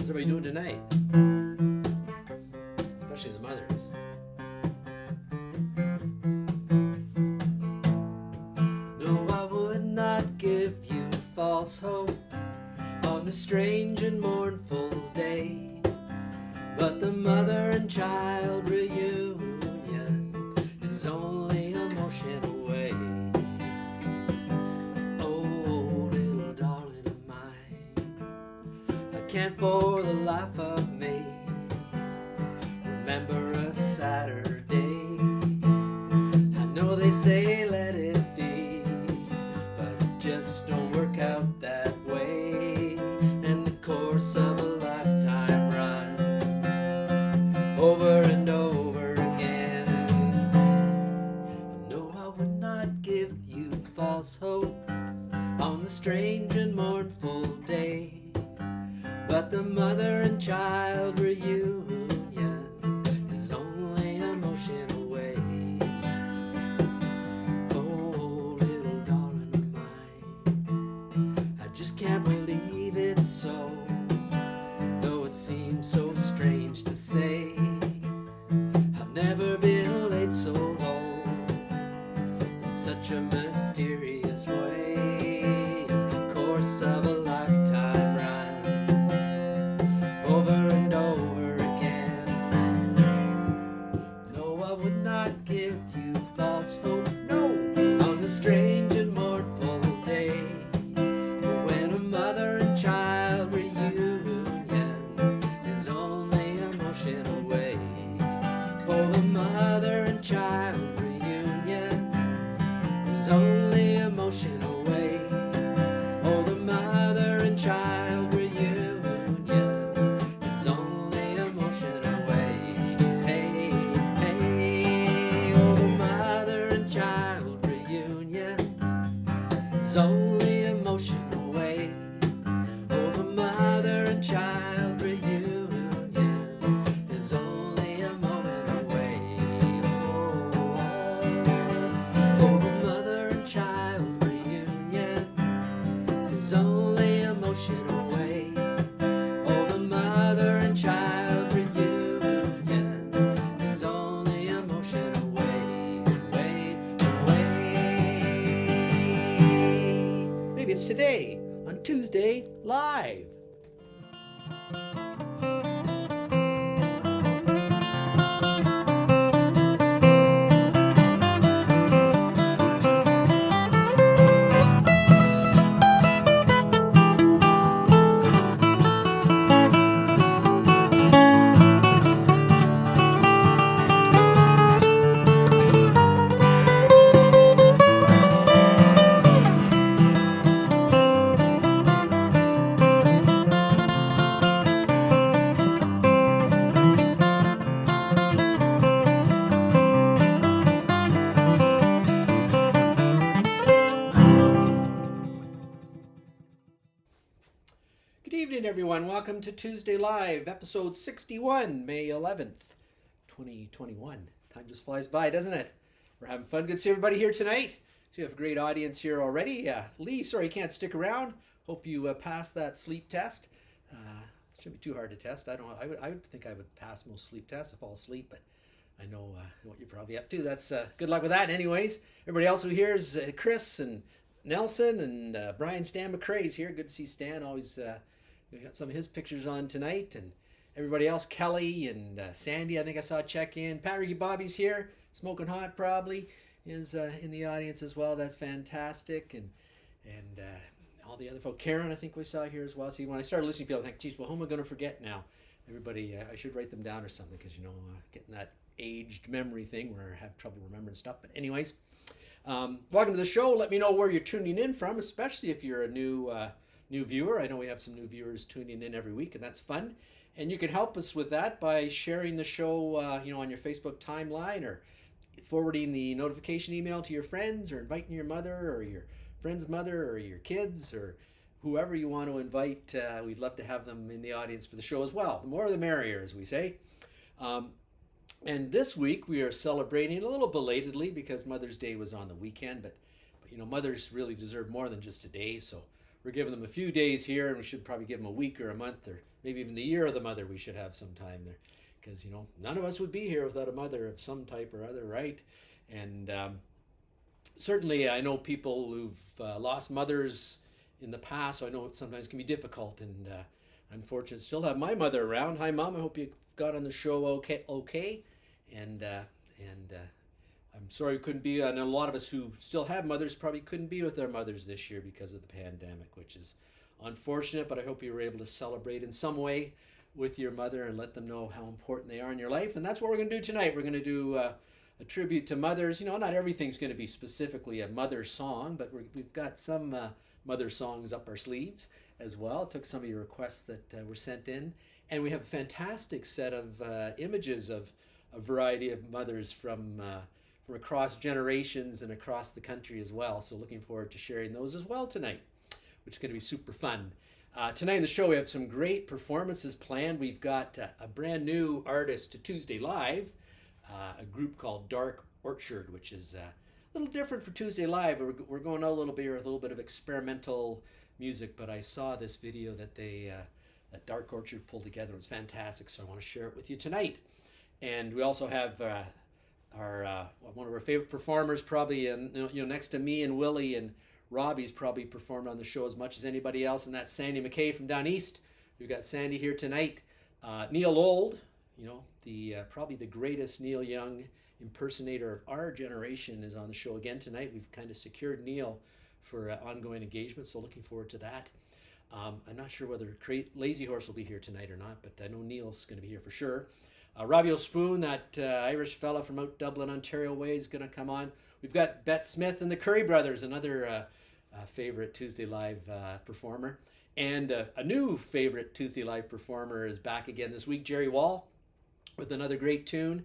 How's everybody doing tonight? Especially the mothers. No, I would not give you false hope on the strange and mournful day, but the mother and child reunion is only a motion away. Oh, little darling of mine, I can't for the life of me remember a Saturday. I know they say let it be, but it just don't work out that way. And the course of a lifetime run over and over again. No, I would not give you false hope on the strange and mournful day, but the mother and child reunion is only a motion away. Oh, little darling of mine, I just can't believe it's so, though it seems so strange to say. I've never been late so long in such a mysterious way. The course of a lifetime runs over and over again. No, I would not give you false hope, no, on the strange and mournful day, when a mother and child reunion is only a motion away. Oh, the mother and child reunion is only a motion away. Oh, the mother and child reunion is only a motion away. Hey, hey, oh, the mother and child reunion is only a motion away. Oh, the mother and child reunion is only a moment away. Oh, the mother and child reunion is only a motion away. Oh, the mother and child reunion is only a motion away. Maybe it's today on Tuesday Live. Good evening, everyone. Welcome to Tuesday Live, episode 61, May 11th, 2021. Time just flies by, doesn't it? We're having fun. Good to see everybody here tonight. So we have a great audience here already. Lee, sorry you can't stick around. Hope you passed that sleep test. Shouldn't be too hard to test. I would think I would pass most sleep tests. I fall asleep, but I know what you're probably up to. That's good luck with that. Anyways, everybody else who hears, Chris and Nelson and Brian, Stan McRae's here. Good to see Stan. Always we got some of his pictures on tonight, and everybody else, Kelly and Sandy, I think I saw check in. Pat Ricky Bobby's here, smoking hot probably, is in the audience as well. That's fantastic, and all the other folk. Karen, I think we saw here as well. See, when I started listening to people, I think, geez, well, who am I going to forget now? Everybody, I should write them down or something, because getting that aged memory thing where I have trouble remembering stuff. But anyways, welcome to the show. Let me know where you're tuning in from, especially if you're a new viewer. I know we have some new viewers tuning in every week, and that's fun. And you can help us with that by sharing the show, on your Facebook timeline, or forwarding the notification email to your friends, or inviting your mother or your friend's mother or your kids or whoever you want to invite. We'd love to have them in the audience for the show as well. The more the merrier, as we say. And this week we are celebrating a little belatedly because Mother's Day was on the weekend, but mothers really deserve more than just a day. So we're giving them a few days here, and we should probably give them a week or a month or maybe even the year of the mother we should have some time there. Because, you know, none of us would be here without a mother of some type or other, right? And certainly I know people who've lost mothers in the past, so I know it sometimes can be difficult. And I'm fortunate to still have my mother around. Hi, Mom. I hope you got on the show okay. And I'm sorry we couldn't be, and a lot of us who still have mothers probably couldn't be with our mothers this year because of the pandemic, which is unfortunate, but I hope you were able to celebrate in some way with your mother and let them know how important they are in your life. And that's what we're going to do tonight. We're going to do a tribute to mothers. You know, not everything's going to be specifically a mother song, but we've got some mother songs up our sleeves as well. Took some of your requests that were sent in. And we have a fantastic set of images of a variety of mothers from across generations and across the country as well. So looking forward to sharing those as well tonight, which is going to be super fun. Tonight in the show, we have some great performances planned. We've got a brand new artist to Tuesday Live, a group called Dark Orchard, which is a little different for Tuesday Live. We're going out a little bit with a little bit of experimental music, but I saw this video that that Dark Orchard pulled together. It was fantastic, so I want to share it with you tonight. And we also have one of our favorite performers, probably next to me and Willie and Robbie's probably performed on the show as much as anybody else, and that's Sandy Mackay from down east. We've got Sandy here tonight. Neil Old, probably the greatest Neil Young impersonator of our generation, is on the show again tonight. We've kind of secured Neil for ongoing engagement, so looking forward to that. I'm not sure whether Lazy Horse will be here tonight or not, but I know Neil's going to be here for sure. Robbie O'Spoon, that Irish fella from out Dublin, Ontario way, is going to come on. We've got Smith and the Currie Brothers, another favorite Tuesday Live performer. And a new favorite Tuesday Live performer is back again this week, Gerry Wall, with another great tune.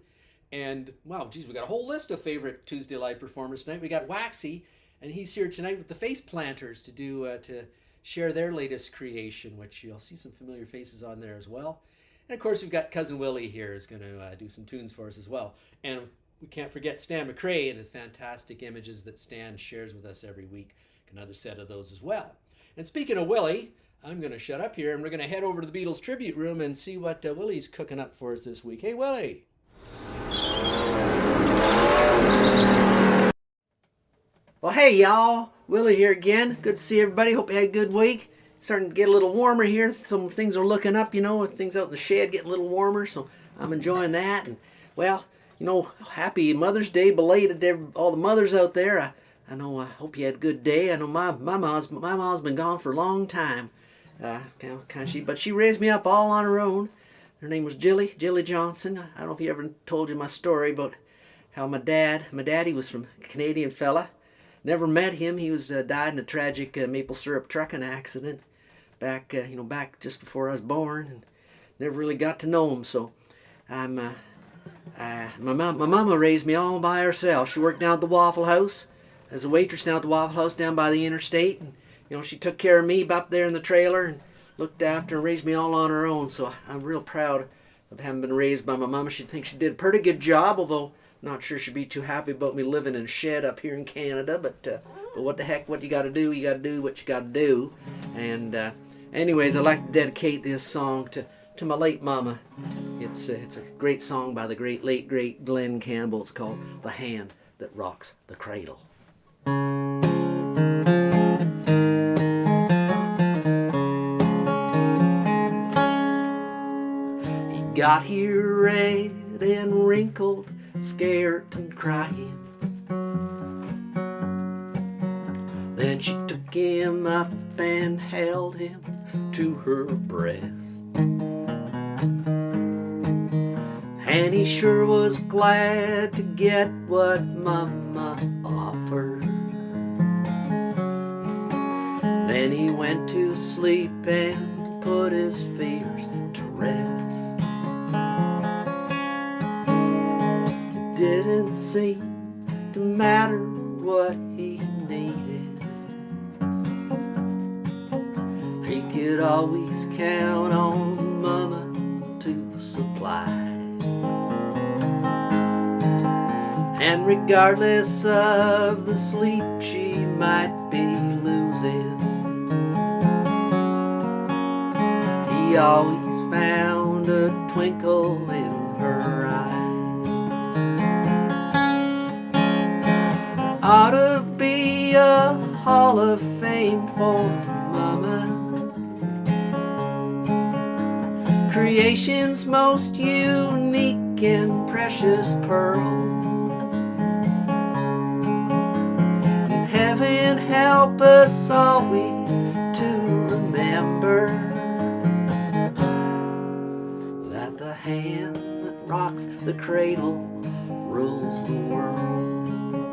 And, wow, geez, we got a whole list of favorite Tuesday Live performers tonight. We got Waxxie, and he's here tonight with the Face Planters to share their latest creation, which you'll see some familiar faces on there as well. And of course, we've got Cousin Willie here who's going to do some tunes for us as well. And we can't forget Stan McRae and the fantastic images that Stan shares with us every week. Another set of those as well. And speaking of Willie, I'm going to shut up here and we're going to head over to the Beatles tribute room and see what Willie's cooking up for us this week. Hey, Willie. Well, hey, y'all. Willie here again. Good to see everybody. Hope you had a good week. Starting to get a little warmer here. Some things are looking up, things out in the shed getting a little warmer, so I'm enjoying that. And, well, happy Mother's Day belated to all the mothers out there. I know, I hope you had a good day. I know my mom's been gone for a long time. But she raised me up all on her own. Her name was Jilly Johnson. I don't know if he ever told you my story about how my daddy was from a Canadian fella. Never met him. He was died in a tragic maple syrup trucking accident back just before I was born, and never really got to know him. So my mama raised me all by herself. She worked down at the Waffle House as a waitress down at the Waffle House down by the interstate, and she took care of me up there in the trailer and looked after and raised me all on her own. So I'm real proud of having been raised by my mama. She thinks she did a pretty good job, although not sure she'd be too happy about me living in a shed up here in Canada. But what the heck? What you got to do? You got to do what you got to do. And anyways, I'd like to dedicate this song to my late mama. It's a great song by the late great Glenn Campbell. It's called "The Hand That Rocks the Cradle." He got here red and wrinkled, scared and crying. Then she took him up and held him to her breast, and he sure was glad to get what Mama offered. Then he went to sleep and put his fears to rest. It didn't seem to matter what he needed. He could always count on Mama to supply. And regardless of the sleep she might be losing, he always found a twinkle in her eye. There ought to be a Hall of Fame for Mama, creation's most unique and precious pearl. And heaven help us always to remember that the hand that rocks the cradle rules the world.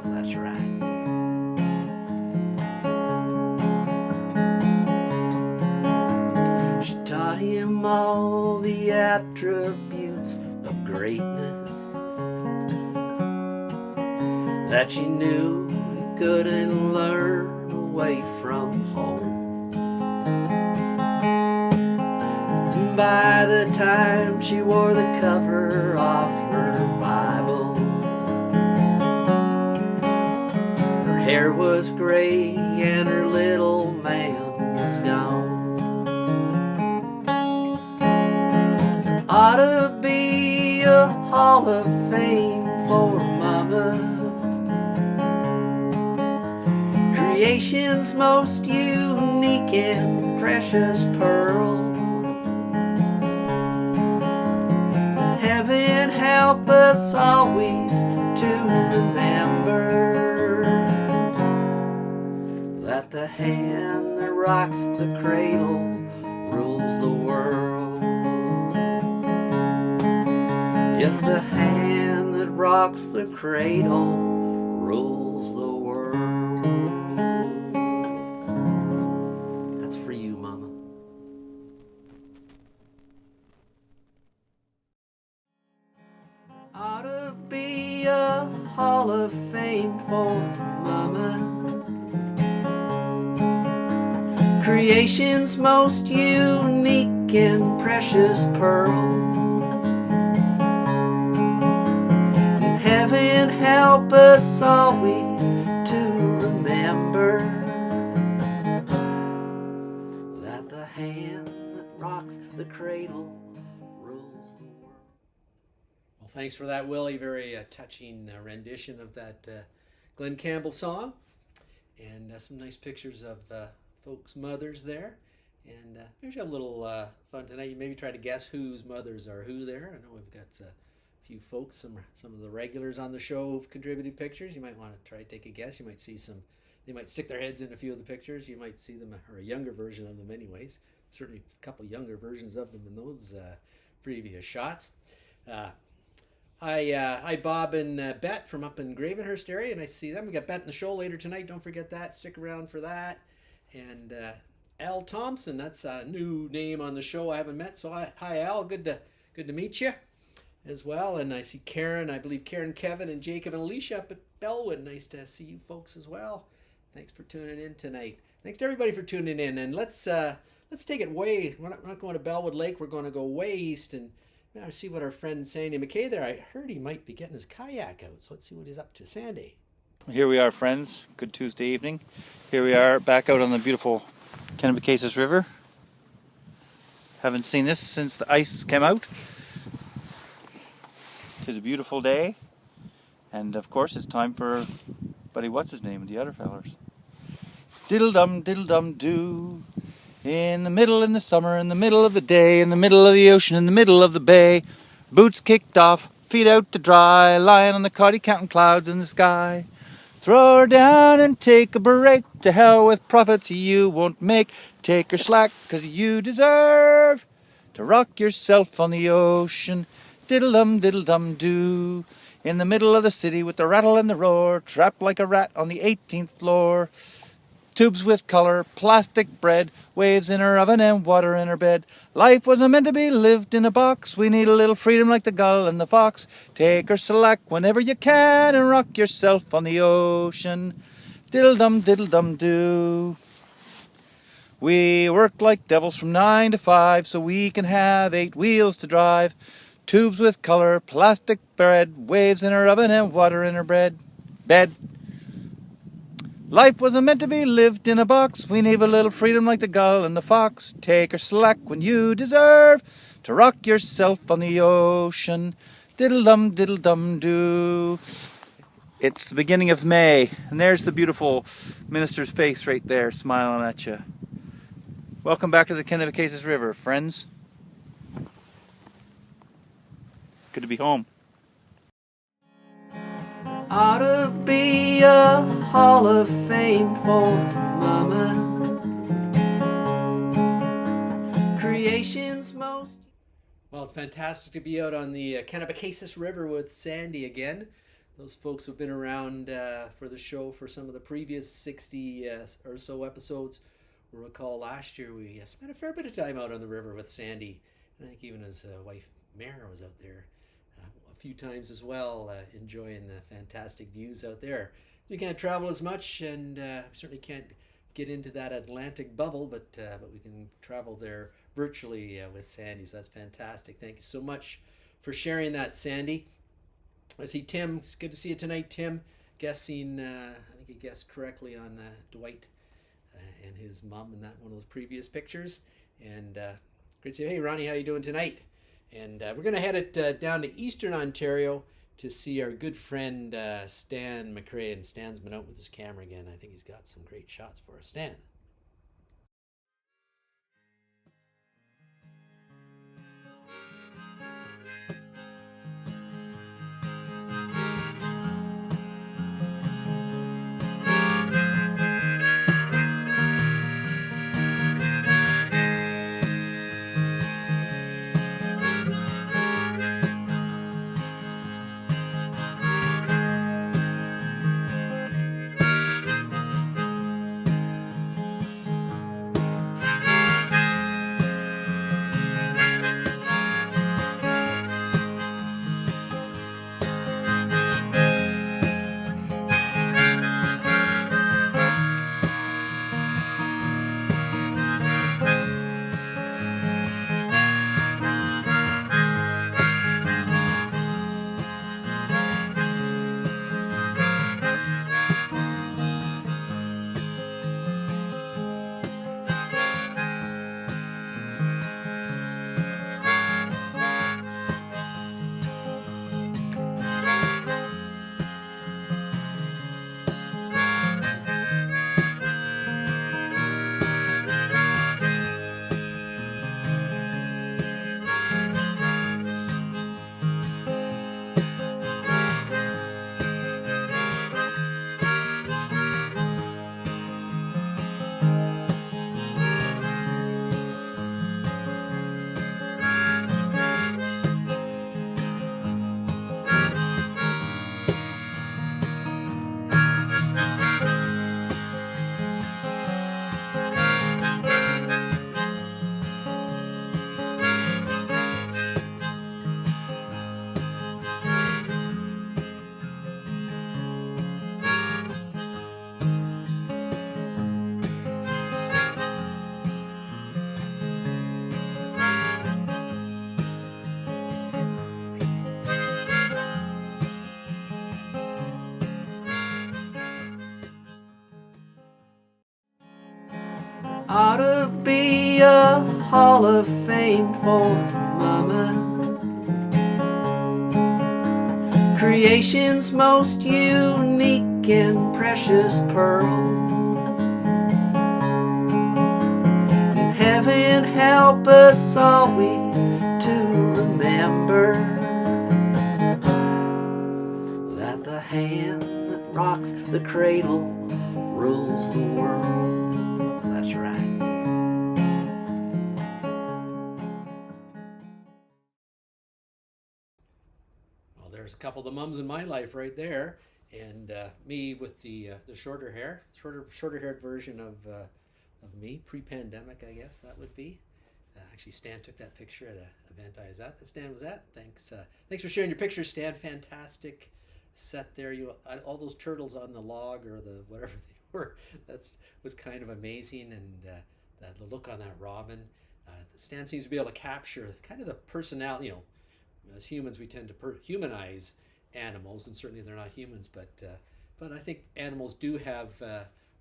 That's right. She taught him all the attributes of greatness that she knew he couldn't learn away from home. And by the time she wore the cover off her Bible, her hair was gray and her little man was gone. There ought to be a Hall of Fame for Mama, creation's most unique and precious pearl. Heaven help us always to remember that the hand that rocks the cradle rules the world. Yes, the hand that rocks the cradle rules the world. That's for you, Mama. Ought to be a Hall of Fame for Mama, creation's most unique and precious pearl. And heaven help us always to remember that the hand that rocks the cradle rules the world. Well, thanks for that, Willie. Very touching rendition of that Glenn Campbell song. And some nice pictures of folks' mothers there. And maybe have a little fun tonight. You maybe try to guess whose mothers are who there. I know we've got a few folks, some of the regulars on the show who've contributed pictures. You might want to try to take a guess. You might see some, they might stick their heads in a few of the pictures. You might see them, or a younger version of them anyways. Certainly a couple younger versions of them in those previous shots. Hi, Bob and Bet from up in Gravenhurst area. Nice to see them. We got Bet in the show later tonight. Don't forget that. Stick around for that. And Al Thompson, that's a new name on the show I haven't met. So hi Al, good to meet you as well. And I see Karen, I believe Karen, Kevin, and Jacob and Alicia up at Bellwood. Nice to see you folks as well. Thanks for tuning in tonight. Thanks to everybody for tuning in. And let's take it way. We're not going to Bellwood Lake. We're going to go way east and see what our friend Sandy Mackay there. I heard he might be getting his kayak out. So let's see what he's up to. Sandy. Here we are, friends. Good Tuesday evening. Here we are back out on the beautiful Kennebecasis River. Haven't seen this since the ice came out. It's a beautiful day. And of course it's time for Buddy What's His Name and the other fellers. Diddle-dum, do. In the middle in the summer, in the middle of the day, in the middle of the ocean, in the middle of the bay. Boots kicked off, feet out to dry, lying on the cotty counting clouds in the sky. Throw her down and take a break. To hell with profits you won't make. Take her slack, 'cause you deserve to rock yourself on the ocean. Diddle-dum, do. In the middle of the city with the rattle and the roar, trapped like a rat on the 18th floor. Tubes with color, plastic bread, waves in her oven and water in her bed. Life wasn't meant to be lived in a box. We need a little freedom like the gull and the fox. Take her slack whenever you can and rock yourself on the ocean. Diddle-dum, do. We work like devils from 9 to 5 so we can have 8 wheels to drive. Tubes with color, plastic bread, waves in her oven and water in her bed. Life wasn't meant to be lived in a box. We need a little freedom like the gull and the fox. Take or slack when you deserve to rock yourself on the ocean. Diddle dum doo. It's the beginning of May, and there's the beautiful minister's face right there, smiling at you. Welcome back to the Kennebecasis River, friends. Good to be home. Ought to be a Hall of Fame for Mama. Creation's most... Well, it's fantastic to be out on the Kennebecasis River with Sandy again. Those folks who've been around for the show for some of the previous 60 or so episodes will recall last year we spent a fair bit of time out on the river with Sandy. And I think even his wife Mara was out there a few times as well, enjoying the fantastic views out there. We can't travel as much, and certainly can't get into that Atlantic bubble, but we can travel there virtually with Sandy, so that's fantastic. Thank you so much for sharing that, Sandy. I see Tim. It's good to see you tonight, Tim. Guessing, I think he guessed correctly on Dwight and his mom in that one of those previous pictures. And great to see you. Hey, Ronnie, how you doing tonight? And we're going to head it down to Eastern Ontario to see our good friend Stan McRae. And Stan's been out with his camera again. I think he's got some great shots for us. Stan. Ought to be a Hall of Fame for Mama. Creation's most unique and precious pearl. And heaven help us always to remember that the hand that rocks the cradle rules the world. That's right. Well, there's a couple of the mums in my life right there, and me with the shorter hair, shorter-haired version of me, pre-pandemic, I guess that would be. Actually, Stan took that picture at an event I was at. That Stan was at. Thanks for sharing your pictures, Stan. Fantastic set there. All those turtles on the log or the whatever they were. That was kind of amazing, and the look on that robin. Stan seems to be able to capture kind of the personality. You know, as humans, we tend to humanize animals, and certainly they're not humans, but I think animals do have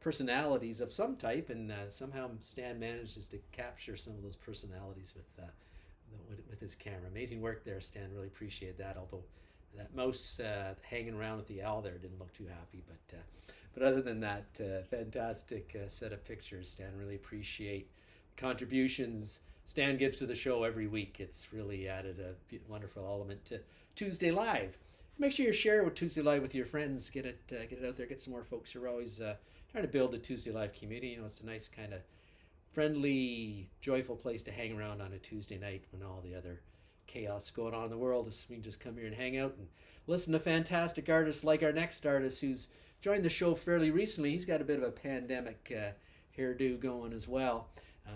personalities of some type, and somehow Stan manages to capture some of those personalities with his camera. Amazing work there, Stan. Really appreciate that. Although that mouse hanging around with the owl there didn't look too happy, but other than that, fantastic set of pictures, Stan. Really appreciate the contributions Stan gives to the show every week. It's really added a wonderful element to Tuesday Live. Make sure you share with Tuesday Live with your friends. Get it out there. Get some more folks. You're always trying to build a Tuesday Live community. You know, it's a nice kind of friendly, joyful place to hang around on a Tuesday night when all the other chaos going on in the world. We can just come here and hang out and listen to fantastic artists like our next artist, who's joined the show fairly recently. He's got a bit of a pandemic hairdo going as well,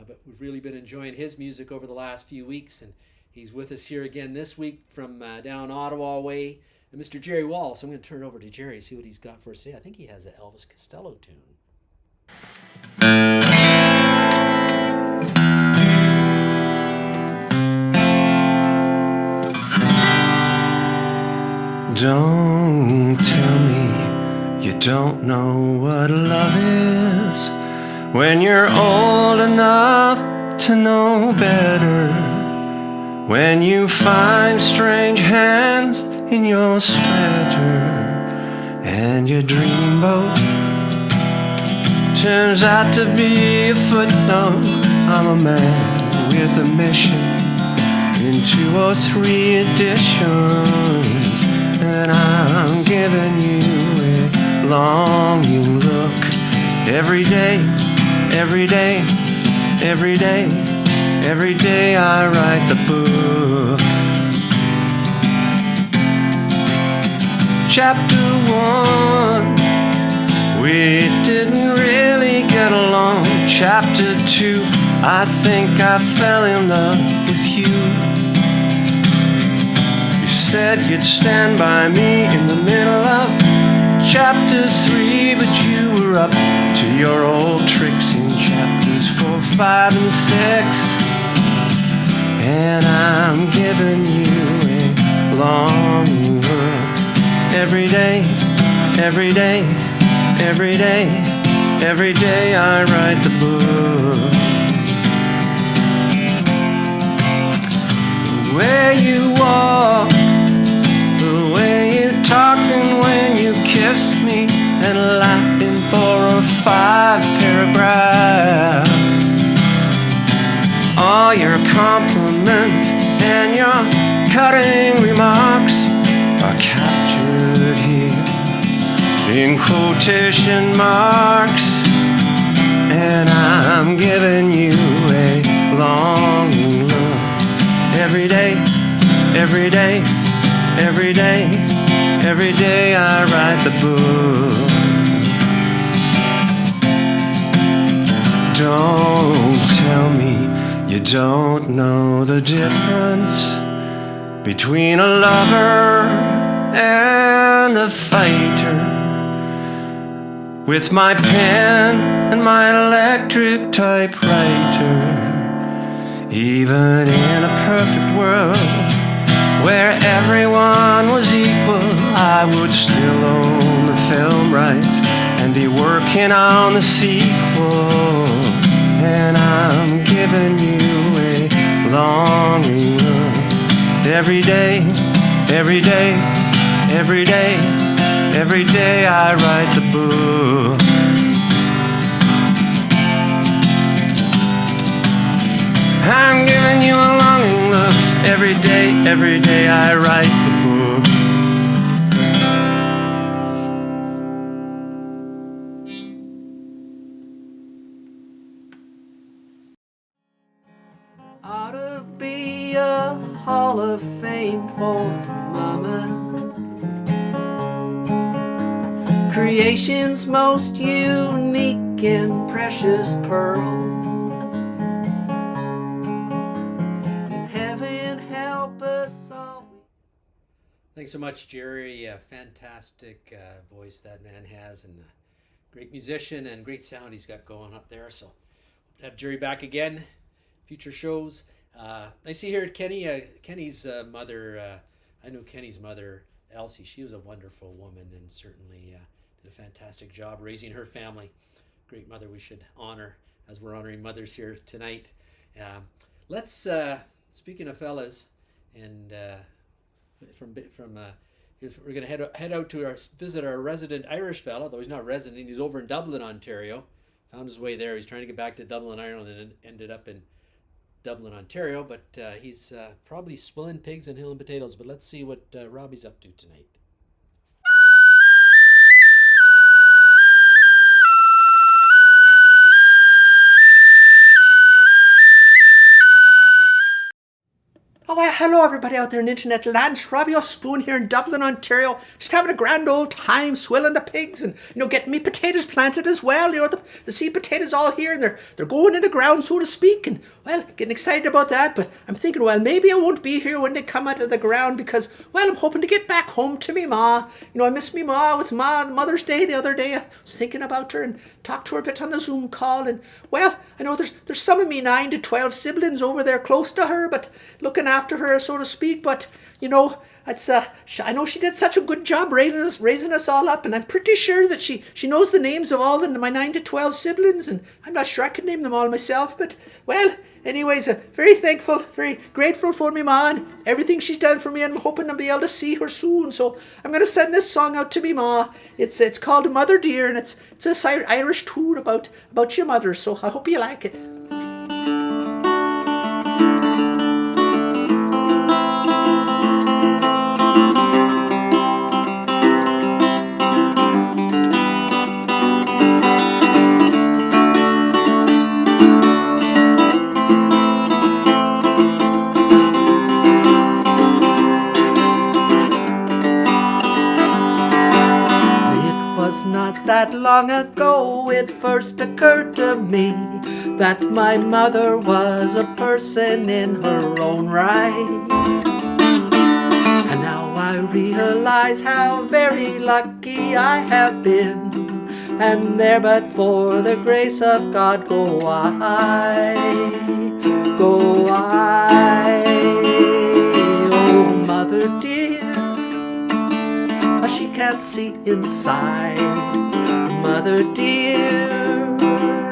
but we've really been enjoying his music over the last few weeks, and he's with us here again this week from down Ottawa way, Mr. Gerry Wall. So I'm going to turn it over to Gerry, see what he's got for us today. I think he has an Elvis Costello tune. Don't tell me you don't know what love is when you're old enough to know better. When you find strange hands in your sweater and your dreamboat turns out to be a footnote. I'm a man with a mission in 2 or 3 editions, and I'm giving you a longing look every day, every day, every day, every day I write the book. Chapter 1, we didn't really get along. Chapter 2, I think I fell in love with you. You said you'd stand by me in the middle of chapter 3, but you were up to your old tricks in chapters 4, 5, and 6. And I'm giving you a long look every day, every day, every day, every day I write the book. The way you walk, the way you talk, and when you kiss me, and Latin 4 or 5 paragraphs. All your compliments and your cutting remarks are captured here in quotation marks, and I'm giving you a longing look every day, every day, every day, every day I write the book. Don't tell me you don't know the difference between a lover and a fighter. With my pen and my electric typewriter, even in a perfect world where everyone was equal, I would still own the film rights and be working on the sequel. And I'm giving you a longing look every day, every day, every day, every day I write the book. I'm giving you a longing look every day I write the book. Ought to be a Hall of Fame for Mama. Creation's most unique and precious pearl. And heaven help us all. Thanks so much, Gerry. A fantastic voice that man has, and a great musician and great sound he's got going up there. So, hope to have Gerry back again. Future shows. I see here Kenny. Kenny's mother. I know Kenny's mother, Elsie. She was a wonderful woman and certainly did a fantastic job raising her family. great mother we should honor as we're honoring mothers here tonight. Let's speaking of fellas, and we're going to head out to visit our resident Irish fella, though he's not resident. He's over in Dublin, Ontario. Found his way there. He's trying to get back to Dublin, Ireland, and ended up in Dublin, Ontario. But he's probably swilling pigs and hilling potatoes. But let's see what Robbie's up to tonight. Oh, well, hello everybody out there in internet land. It's Robbie O'Spoon here in Dublin, Ontario. Just having a grand old time swilling the pigs and, getting me potatoes planted as well. The seed potatoes all here and they're going in the ground, so to speak. And, well, getting excited about that. But I'm thinking, well, maybe I won't be here when they come out of the ground because, well, I'm hoping to get back home to me ma. I miss me ma with Mother's Day the other day. I was thinking about her and talked to her a bit on the Zoom call. And, well, I know there's some of me 9 to 12 siblings over there close to her, but looking after her, so to speak. But it's I know she did such a good job raising us all up, and I'm pretty sure that she knows the names of all my 9 to 12 siblings, and I'm not sure I can name them all myself. But, well, anyways, very thankful, very grateful for me ma and everything she's done for me, and I'm hoping I'll be able to see her soon. So I'm going to send this song out to me ma. It's called Mother Dear, and it's a Irish tune about your mother, so I hope you like it. Not that long ago it first occurred to me that my mother was a person in her own right. And now I realize how very lucky I have been, and there but for the grace of God go I, oh mother dear. She can't see inside, mother dear,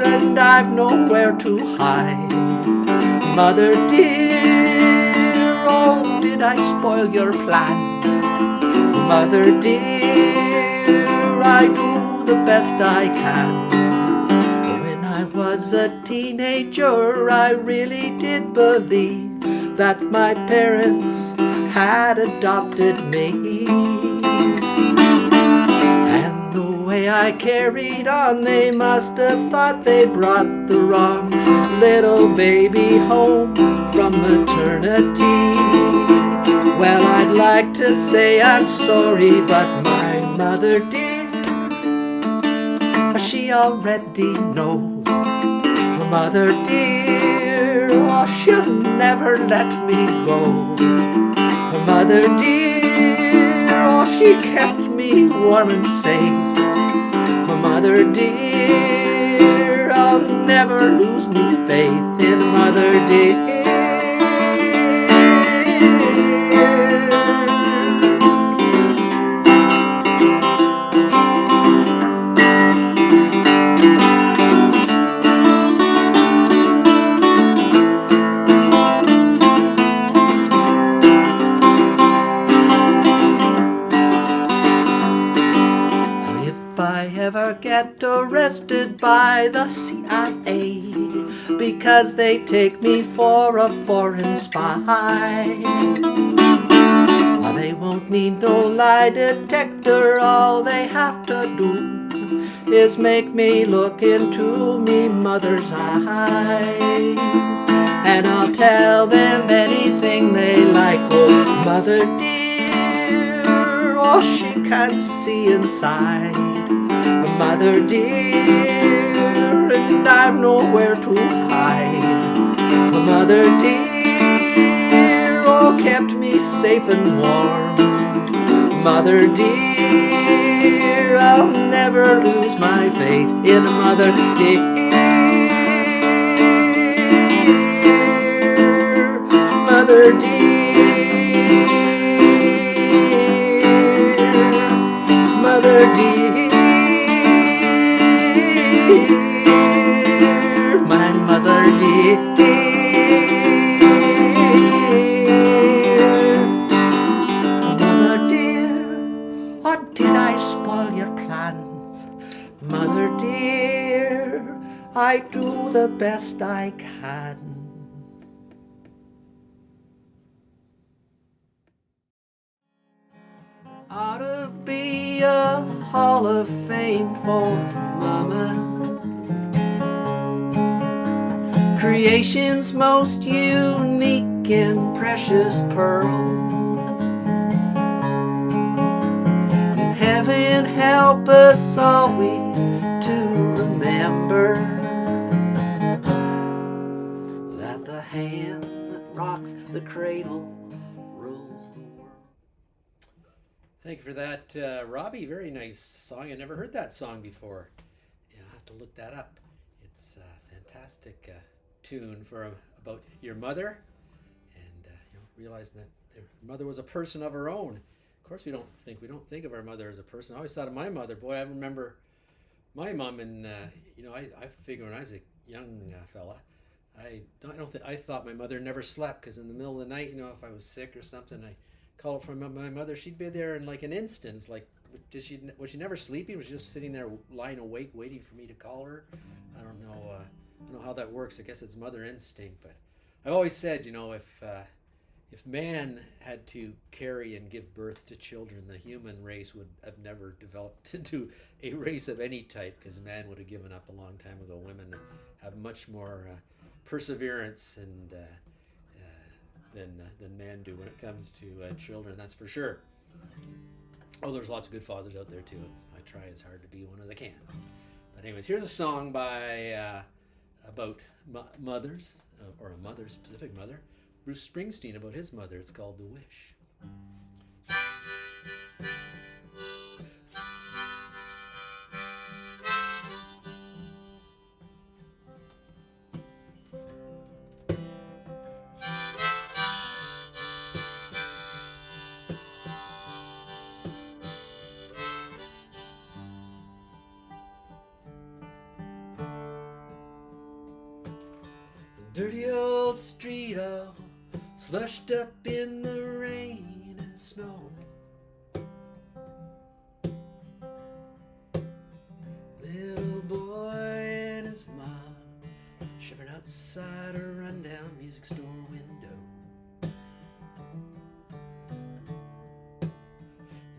and I've nowhere to hide. Mother dear, oh, did I spoil your plans? Mother dear, I do the best I can. When I was a teenager, I really did believe that my parents had adopted me. I carried on, they must have thought they brought the wrong little baby home from maternity. Well, I'd like to say I'm sorry, but my mother dear, she already knows. Mother dear, oh, she'll never let me go. Mother dear, oh, she kept me warm and safe. Mother dear, I'll never lose me faith in Mother dear. Get arrested by the CIA because they take me for a foreign spy. They won't need no lie detector, all they have to do is make me look into me mother's eyes, and I'll tell them anything they like. Oh, mother dear, oh, she can't see inside. Mother dear, and I've nowhere to hide. Mother dear, oh, kept me safe and warm. Mother dear, I'll never lose my faith in Mother dear. Mother dear, Mother dear. Mother dear, or did I spoil your plans? Mother dear, I do the best I can. Ought to be a Hall of Fame for Mama. Creation's most unique and precious pearl. And heaven help us always to remember that the hand that rocks the cradle rules the world. Thank you for that, Robbie. Very nice song. I never heard that song before. Yeah, I'll have to look that up. It's a fantastic tune for about your mother, and realizing that their mother was a person of her own. Of course, we don't think of our mother as a person. I always thought of my mother. Boy, I remember my mom, and I figure when I was a young fella, I thought my mother never slept, because in the middle of the night, if I was sick or something, I called from my mother. She'd be there in like an instant. It's like, was she never sleeping? Was she just sitting there lying awake waiting for me to call her? I don't know. I don't know how that works. I guess it's mother instinct. But I've always said, if man had to carry and give birth to children, the human race would have never developed into a race of any type, because man would have given up a long time ago. Women have much more perseverance and than men do when it comes to children, that's for sure. Oh, there's lots of good fathers out there too. I try as hard to be one as I can. But anyways, here's a song by about mothers, or a mother, specific mother. Bruce Springsteen, about his mother. It's called The Wish. Dirty old street all slushed up in the rain and snow. Little boy and his mom shivered outside a rundown music store window.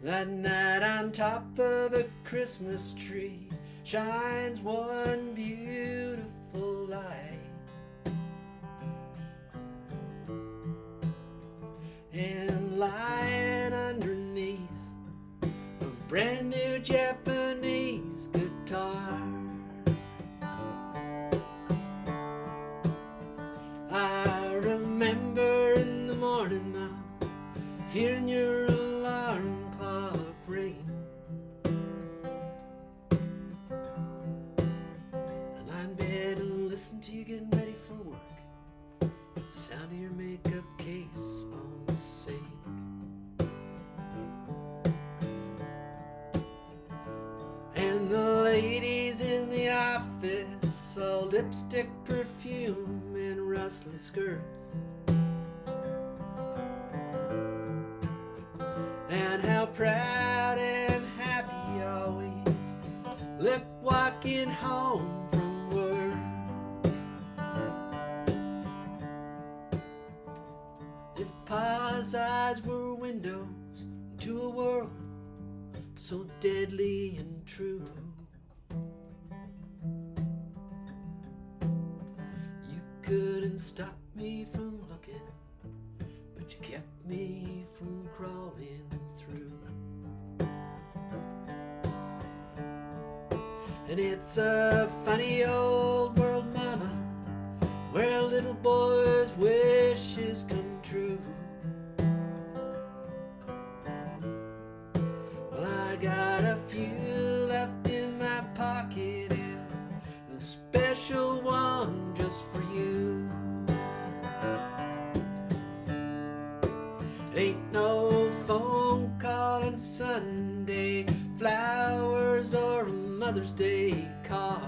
That night on top of a Christmas tree shines one beautiful light. And lying underneath a brand new Japanese guitar, I remember in the morning, Mom, hearing your alarm clock ring. And lie in bed and listen to you getting ready for work. Sound of your makeup case on the sink. And the ladies in the office saw lipstick, perfume, and rustling skirts. And how proud and happy you always look walking home from work. If Pa's eyes were windows to a world so deadly and true, you couldn't stop me from looking, but you kept me from crawling through. And it's a funny old world, Mama, where a little boy's wishes come true. Well, I got a few left in my pocket, and a special one just for you. It ain't no phone call on Sunday, flowers, or a Mother's Day card.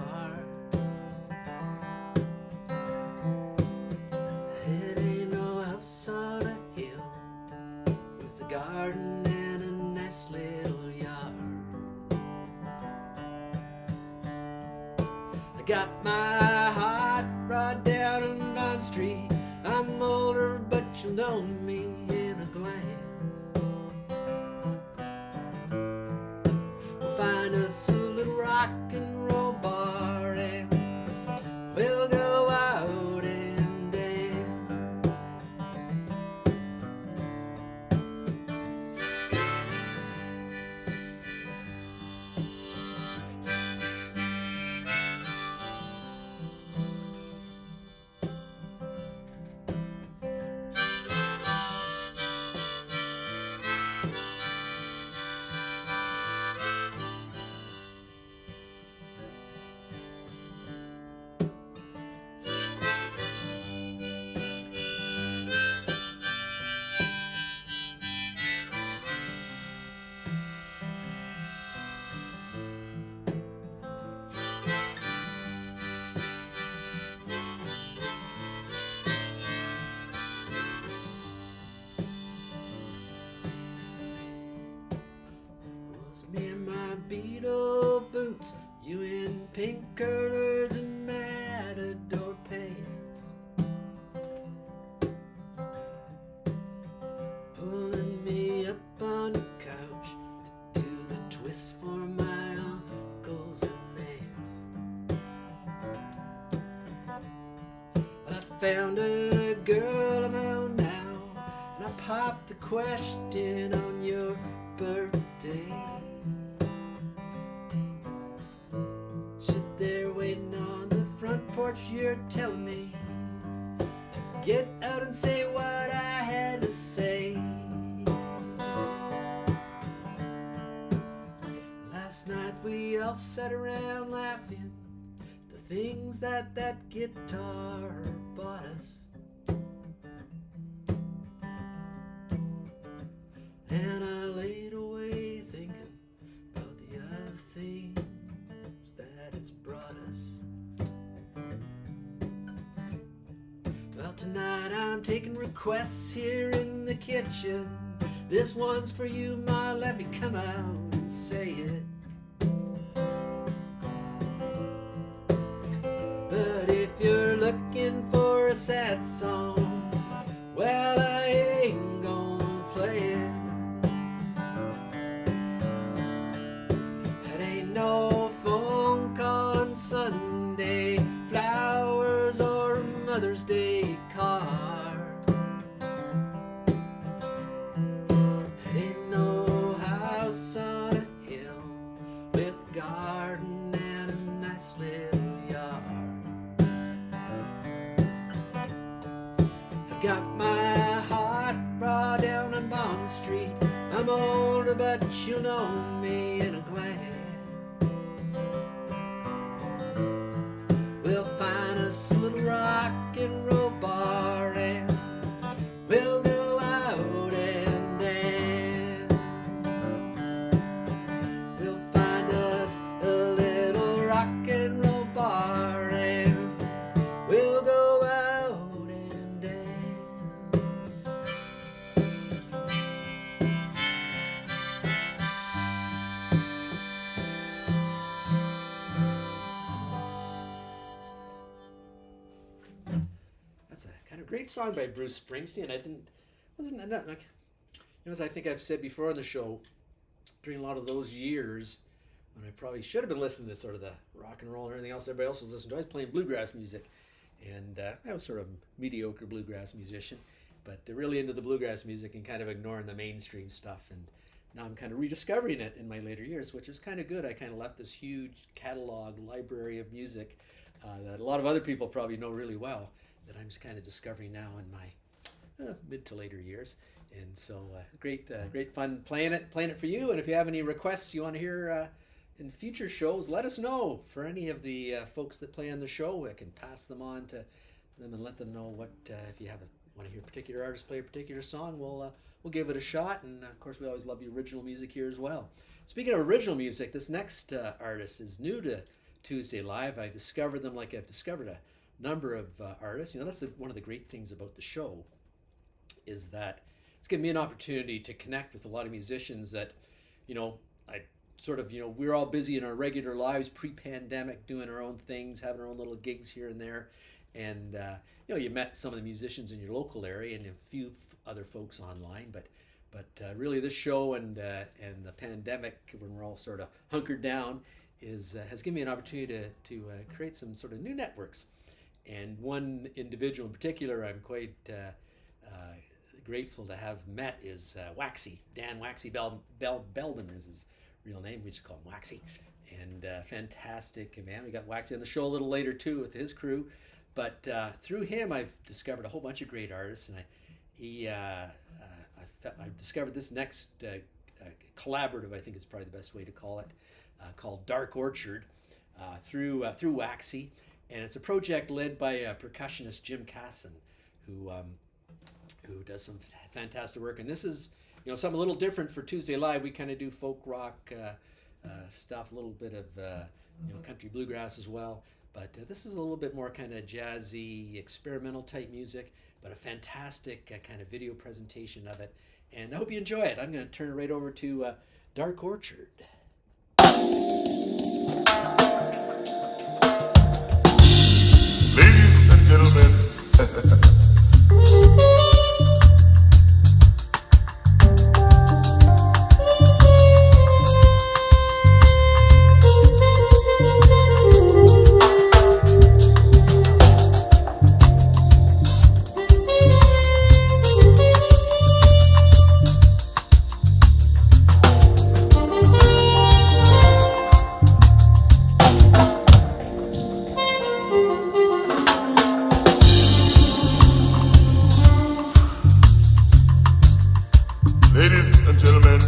got my heart right down on Bond Street. I'm older, but you'll know me in a glance. We'll find us a little rock and roll bar and we'll go out and dance. Was me and my Beetle boots, you in pink curlers and matador pants, pulling me up on the couch to do the twist for my uncles and aunts. I found a girl of my own now, and I popped the question on your birthday. Stood there waiting on the front porch, you're telling me to get out and say what I had to say. Last night we all sat around laughing, the things that guitar bought us. And I laid away thinking about the other things that it's brought us. Well, tonight I'm taking requests here in the kitchen. This one's for you, Ma, let me come out and say it. But if you're looking for a sad song, well, I ain't gonna play it. No phone call on Sunday, flowers or a Mother's Day card. It ain't no house on a hill with a garden and a nice little yard. I got my heart brought down on Bond Street. I'm older, but you'll know me in a glance. We'll find us a little rock and roll bar and we'll go out and dance. We'll find us a little rock and roll bar and we'll go out and dance. That's a kind of great song by Bruce Springsteen. As I think I've said before on the show, during a lot of those years when I probably should have been listening to sort of the rock and roll and everything else everybody else was listening to, I was playing bluegrass music, and I was sort of a mediocre bluegrass musician, but really into the bluegrass music and kind of ignoring the mainstream stuff. And now I'm kind of rediscovering it in my later years, which is kind of good. I kind of left this huge catalog library of music that a lot of other people probably know really well, that I'm just kind of discovering now in my mid to later years. And so great fun playing it for you. And if you have any requests you want to hear in future shows, let us know. For any of the folks that play on the show, I can pass them on to them and let them know what if you want to hear a particular artist play a particular song, we'll give it a shot. And of course, we always love the original music here as well. Speaking of original music, this next artist is new to Tuesday Live. I discovered them like I've discovered a number of artists. That's one of the great things about the show, is that it's given me an opportunity to connect with a lot of musicians that, I sort of, we're all busy in our regular lives pre-pandemic, doing our own things, having our own little gigs here and there. And, you met some of the musicians in your local area and a few other folks online. But really this show and the pandemic, when we're all sort of hunkered down, has given me an opportunity to create some sort of new networks. And one individual in particular I'm quite grateful to have met is Waxxie. Dan Waxxie Belbin is his real name. We just call him Waxxie. And fantastic man. We got Waxxie on the show a little later too with his crew. But through him, I've discovered a whole bunch of great artists, and I've discovered this next collaborative, I think is probably the best way to call it, called Dark Orchard, through Waxxie, and it's a project led by percussionist Jim Casson, who does some fantastic work. And this is something a little different for Tuesday Live. We kind of do folk rock stuff, a little bit of country bluegrass as well. But this is a little bit more kind of jazzy, experimental type music, but a fantastic kind of video presentation of it. And I hope you enjoy it. I'm going to turn it right over to Dark Orchard. Ladies and gentlemen. Ladies and gentlemen.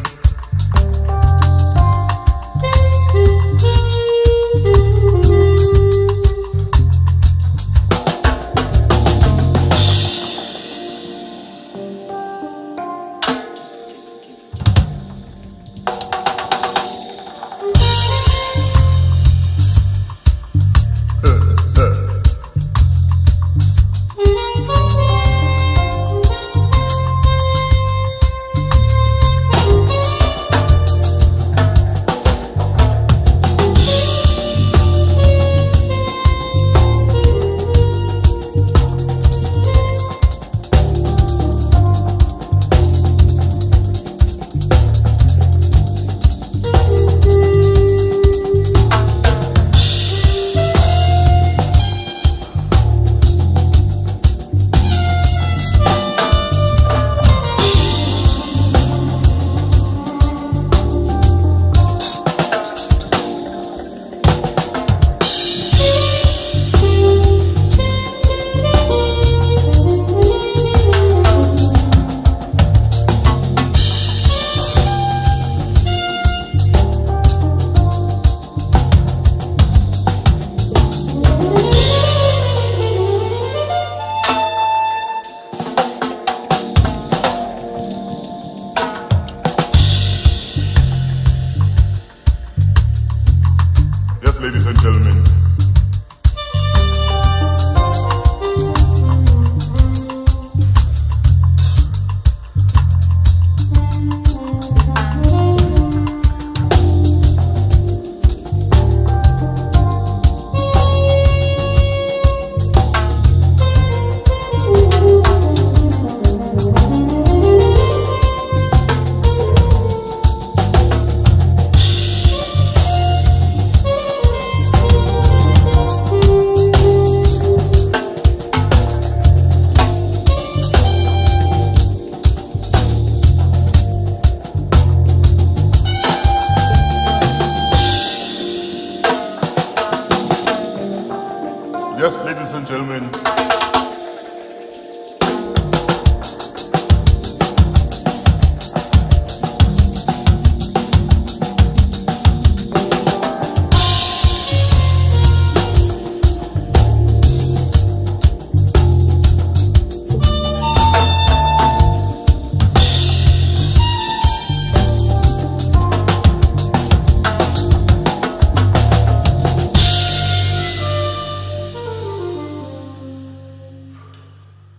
Yes, ladies and gentlemen.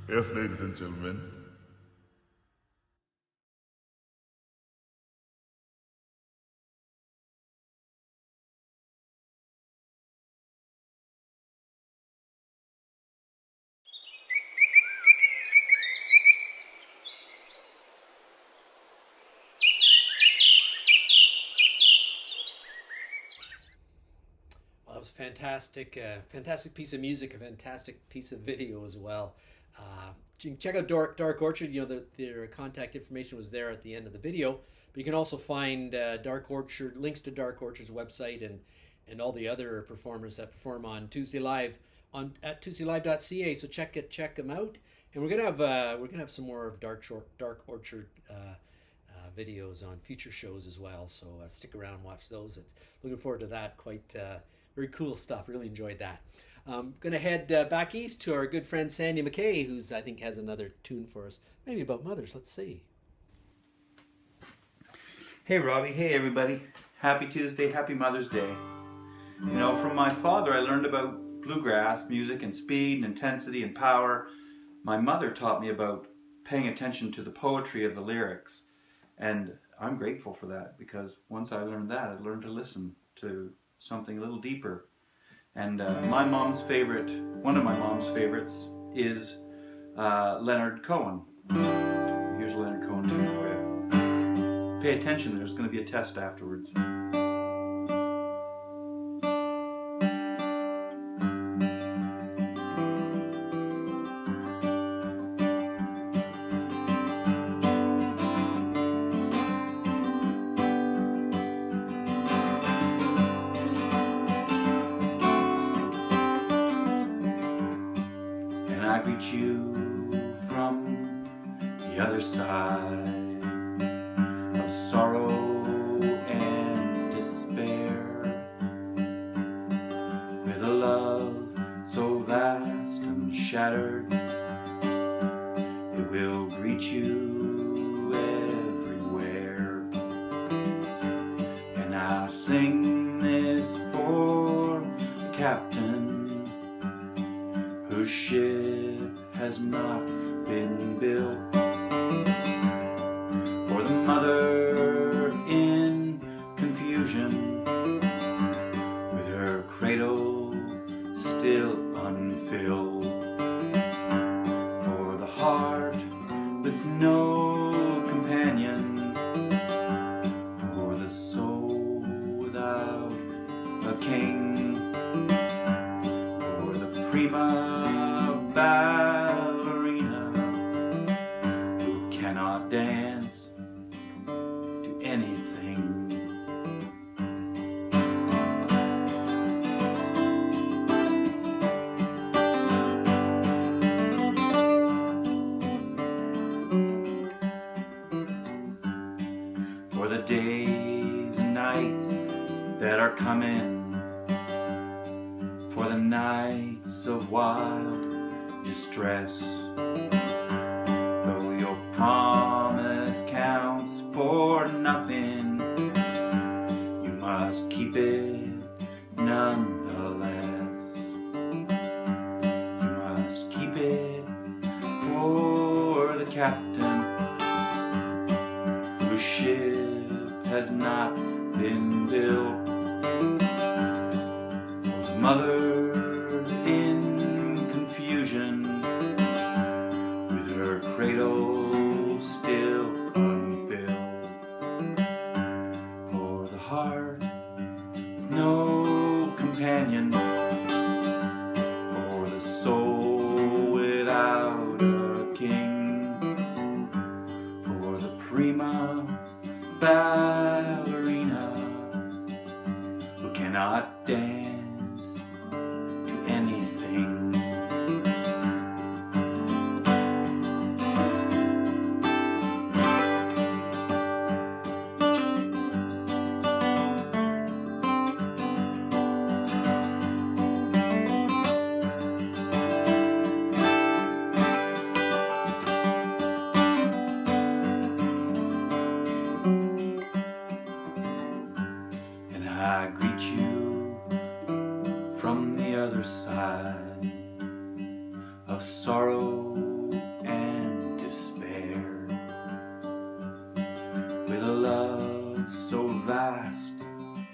Yes, ladies and gentlemen. fantastic, fantastic piece of music, a fantastic piece of video as well. You can check out Dark Orchard. You know, their contact information was there at the end of the video, but you can also find Dark Orchard, links to Dark Orchard's website and all the other performers that perform on Tuesday Live at tuesdaylive.ca. So check them out. And we're gonna have some more of Dark Orchard videos on future shows as well. So stick around, watch those. Looking forward to that. Quite very cool stuff. Really enjoyed that. Gonna head back east to our good friend Sandy Mackay, who's I think has another tune for us, maybe about mothers. Let's see. Hey Robbie, hey everybody. Happy Tuesday, happy Mother's Day. You know, from my father I learned about bluegrass music and speed and intensity and power. My mother taught me about paying attention to the poetry of the lyrics. And I'm grateful for that, because once I learned that, I learned to listen to something a little deeper. And one of my mom's favorites is Leonard Cohen. Here's a Leonard Cohen tune for you. Pay attention, there's going to be a test afterwards. I greet you from the other side of sorrow and despair, with a love so vast and shattered, it will greet you everywhere. And I sing this for the captain whose ship has not been built, for the mother in confusion, with her cradle still unfilled, for the heart with no companion, for the soul without a king, for the prima ballerina who cannot dance to anything. For the days and nights that are coming, for the nights of wild distress, though your promise counts for nothing, you must keep it nonetheless. You must keep it for the captain whose ship has not been built, for the mother in confusion, with her cradle still unfilled, for the heart with no companion, for the soul without a king, for the prima ballerina who cannot dance to anything. And I greet you from the other side of sorrow and despair, with a love so vast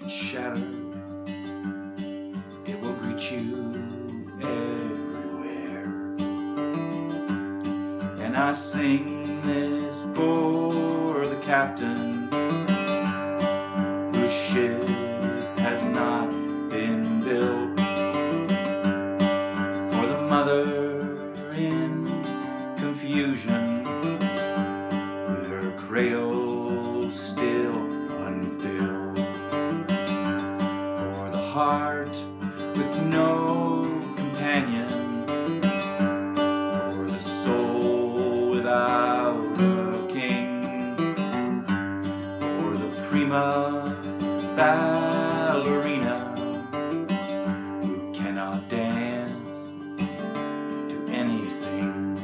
and shattered, it will greet you everywhere. And I sing this for the captain whose ship has not been built, mother in confusion, with her cradle still unfilled, or the heart with no companion, or the soul without a king, or the prima ballerina who cannot dance to anything.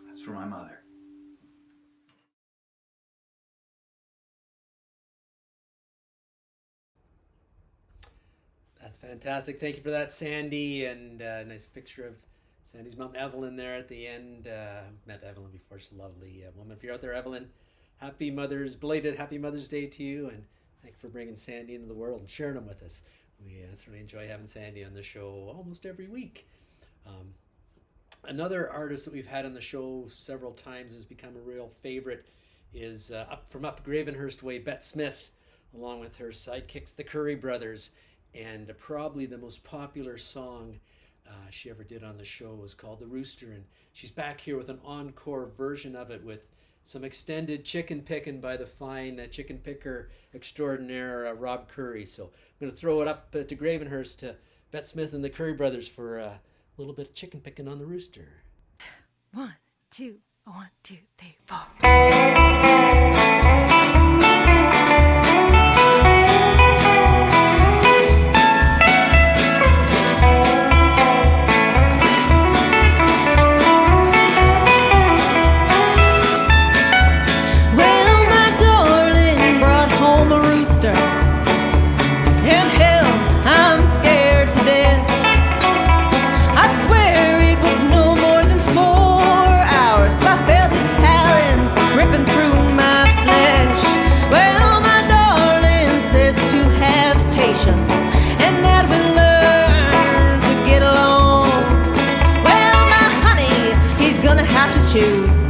That's for my mother. That's fantastic. Thank you for that, Sandy. And a nice picture of Sandy's mom, Evelyn, there at the end. Met Evelyn before. She's a lovely woman. If you're out there, Evelyn, belated Happy Mother's Day to you. And thank you for bringing Sandy into the world and sharing them with us. We certainly enjoy having Sandy on the show almost every week. Another artist that we've had on the show several times has become a real favorite is up Gravenhurst way, Bette Smith, along with her sidekicks, the Currie Brothers. And probably the most popular song she ever did on the show was called The Rooster. And she's back here with an encore version of it with some extended chicken picking by the fine chicken picker extraordinaire, Rob Currie. So I'm going to throw it up to Gravenhurst, to Bette Smith and the Currie Brothers for a little bit of chicken picking on the rooster. 1, 2, 1, 2, 3, 4. Choose.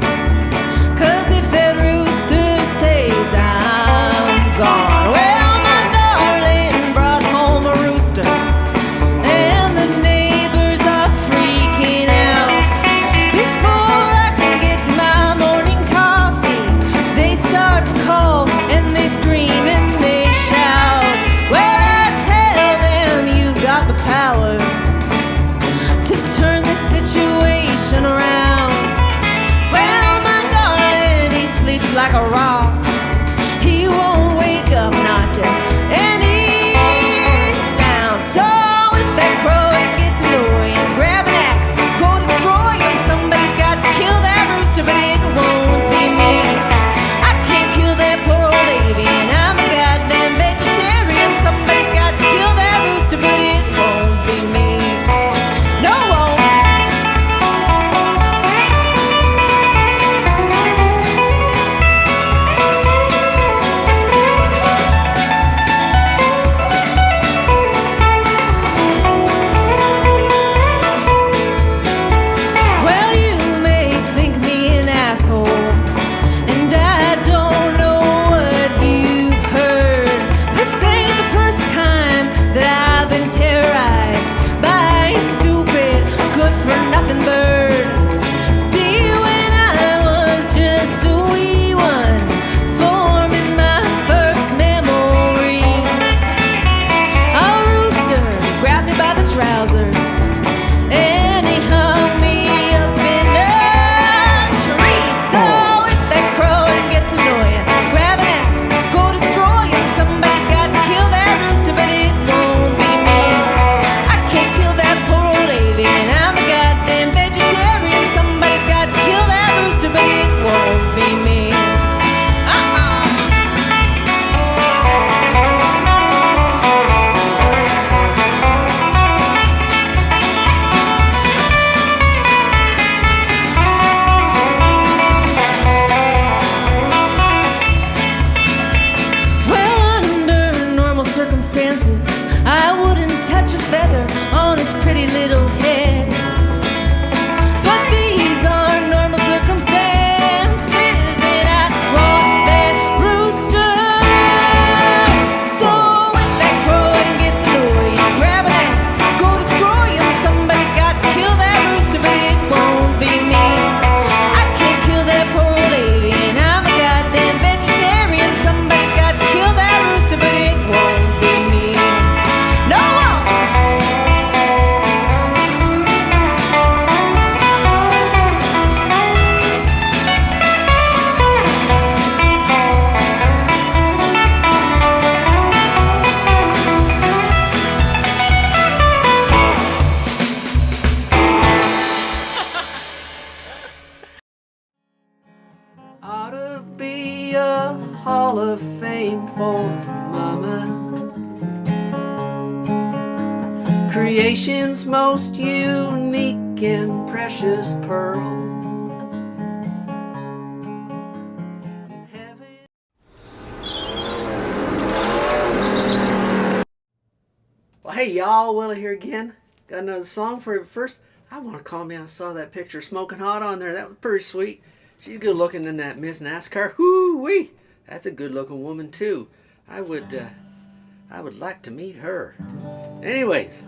'Cause if that rooster stays, I'm gone. Well, my darling brought home a rooster, and the neighbors are freaking out. Before I can get to my morning coffee, they start to call and they scream and they shout. Well, I tell them you've got the power to turn this situation around. Sleeps like a rock. He won't wake up not to any sound. So if that crow gets annoying, grab an axe, go destroy him. Somebody's got to kill that rooster, but it won't be me. I can't kill that poor old avian. I'm a goddamn vegetarian. Somebody's got to kill that rooster, but it won't be me. pretty little head. But these are normal circumstances, and I want that rooster. So if that crowing gets annoying, grab an axe, go destroy him. Somebody's got to kill that rooster, but it won't be me. I can't kill that poor lady, and I'm a goddamn vegetarian. Somebody's got to kill that rooster, but it won't be me. No one. Ought to be a Hall of Fame for Mama. Creation's most unique and precious pearl. In heaven. Well, hey y'all, Willie here again. Got another song for you. But first, I want to comment. I saw that picture smoking hot on there. That was pretty sweet. She's good looking in that Miss NASCAR. Whoo-wee! That's a good looking woman too. I would like to meet her. Anyways,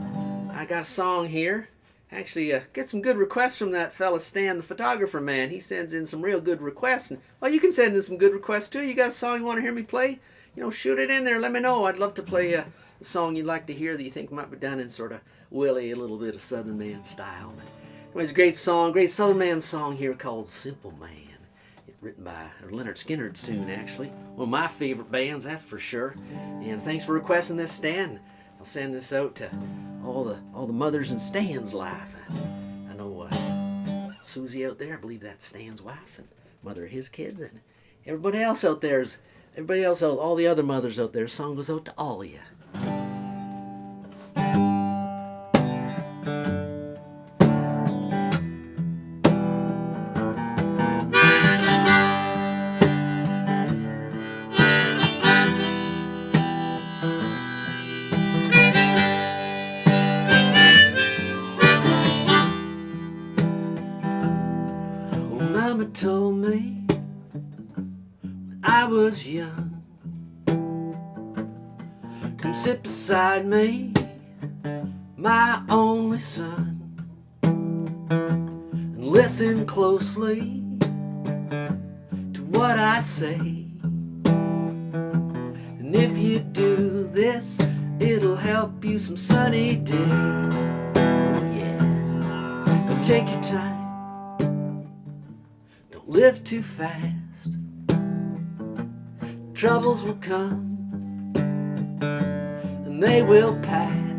I got a song here. Actually, get some good requests from that fella Stan, the photographer man. He sends in some real good requests. And, well, you can send in some good requests too. You got a song you want to hear me play? You know, shoot it in there. Let me know. I'd love to play a song you'd like to hear that you think might be done in sort of Willie, a little bit of Southern Man style. But anyways, great song, great Southern Man song here called Simple Man. Written by Leonard Skinner soon, actually. One of my favorite bands, that's for sure. And thanks for requesting this, Stan. I'll send this out to all the mothers in Stan's life. I know Susie out there, I believe that's Stan's wife and mother of his kids, and everybody else out there, all the other mothers out there. The song goes out to all of you. Mama told me when I was young, come sit beside me, my only son, and listen closely to what I say. And if you do this, it'll help you some sunny day. Oh yeah, but take your time. Live too fast. Troubles will come and they will pass.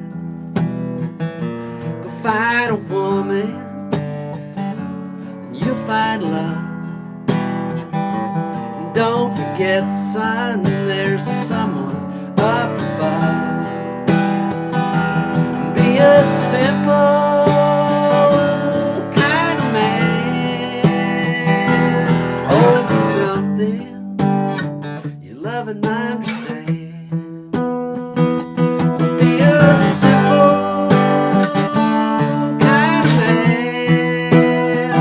Go find a woman and you'll find love. And don't forget, son, there's someone up above. Be a simple and understand. Be a simple kind of man.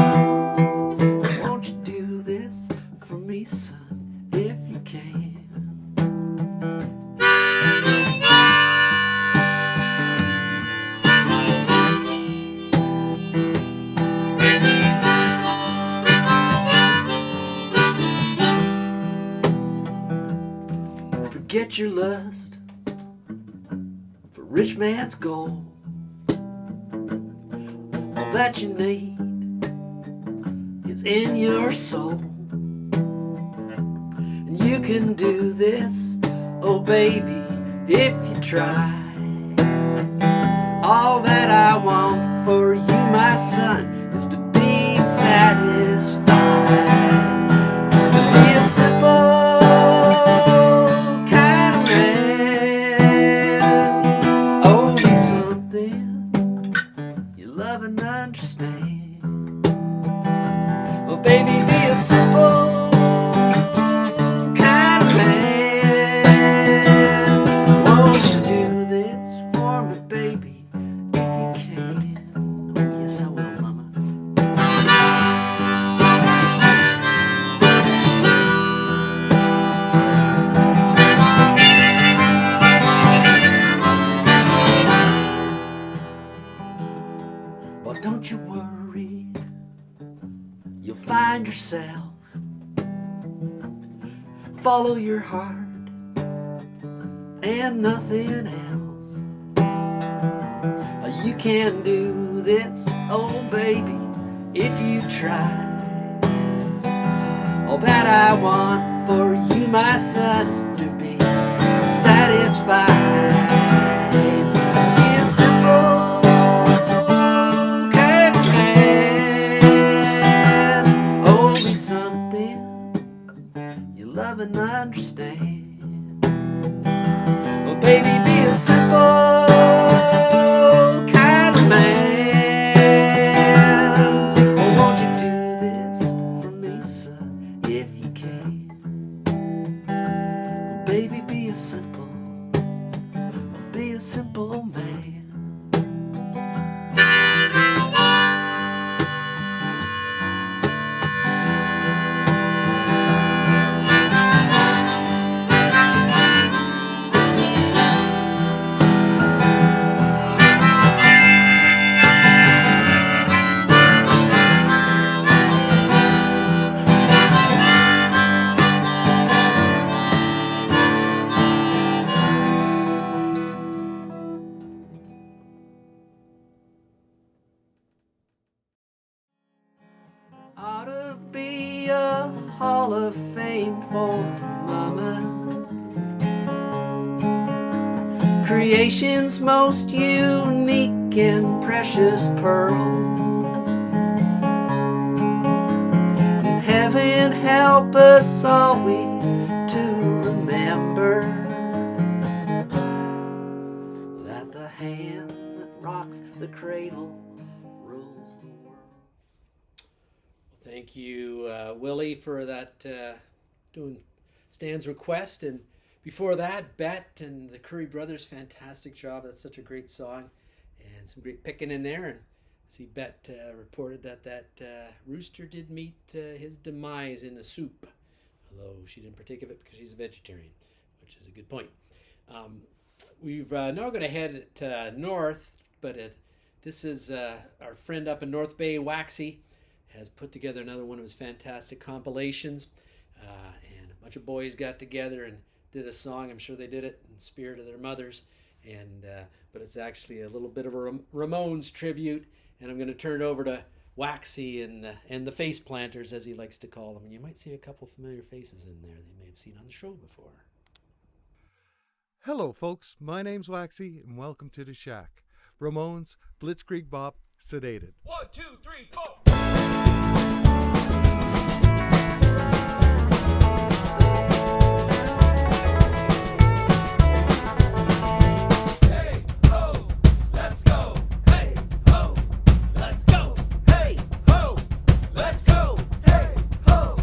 Won't you do this for me, son, if you can? Forget your lust for rich man's gold. All that you need is in your soul. And you can do this, oh baby, if you try. All that I want for you, my son, is to be satisfied. Be a simple and understand. Well, baby, be a simple kind of man. Won't you do this for me, baby, if you can? find yourself. Follow your heart and nothing else. You can do this, oh baby, if you try. All that I want for you, my son, is to be satisfied. Be a simple kind of man. Oh, be something you love and understand. Oh, baby, be a simple kind of man. Oh, won't you do this for me, son, if you can? Oh, baby, be a simple man. Ought to be a Hall of Fame for Mama. Creation's most unique and precious pearl. And heaven help us always to remember that the hand that rocks the cradle rules the world. Thank you, Willie, for that, doing Stan's request. And before that, Bet and the Currie Brothers, fantastic job. That's such a great song and some great picking in there. And I see Bet reported that rooster did meet his demise in a soup, although she didn't partake of it because she's a vegetarian, which is a good point. We've now going to head north, but this is our friend up in North Bay, Waxxie, has put together another one of his fantastic compilations, and a bunch of boys got together and did a song. I'm sure they did it in spirit of their mothers, and but it's actually a little bit of a Ramones tribute, and I'm going to turn it over to Waxxie and the face planters, as he likes to call them. And you might see a couple familiar faces in there that you may have seen on the show before. Hello, folks. My name's Waxxie, and welcome to the Shack. Ramones, Blitzkrieg Bop, Sedated. 1, 2, 3, 4. Hey ho, let's go. Hey ho, let's go. Hey ho, let's go. Hey ho,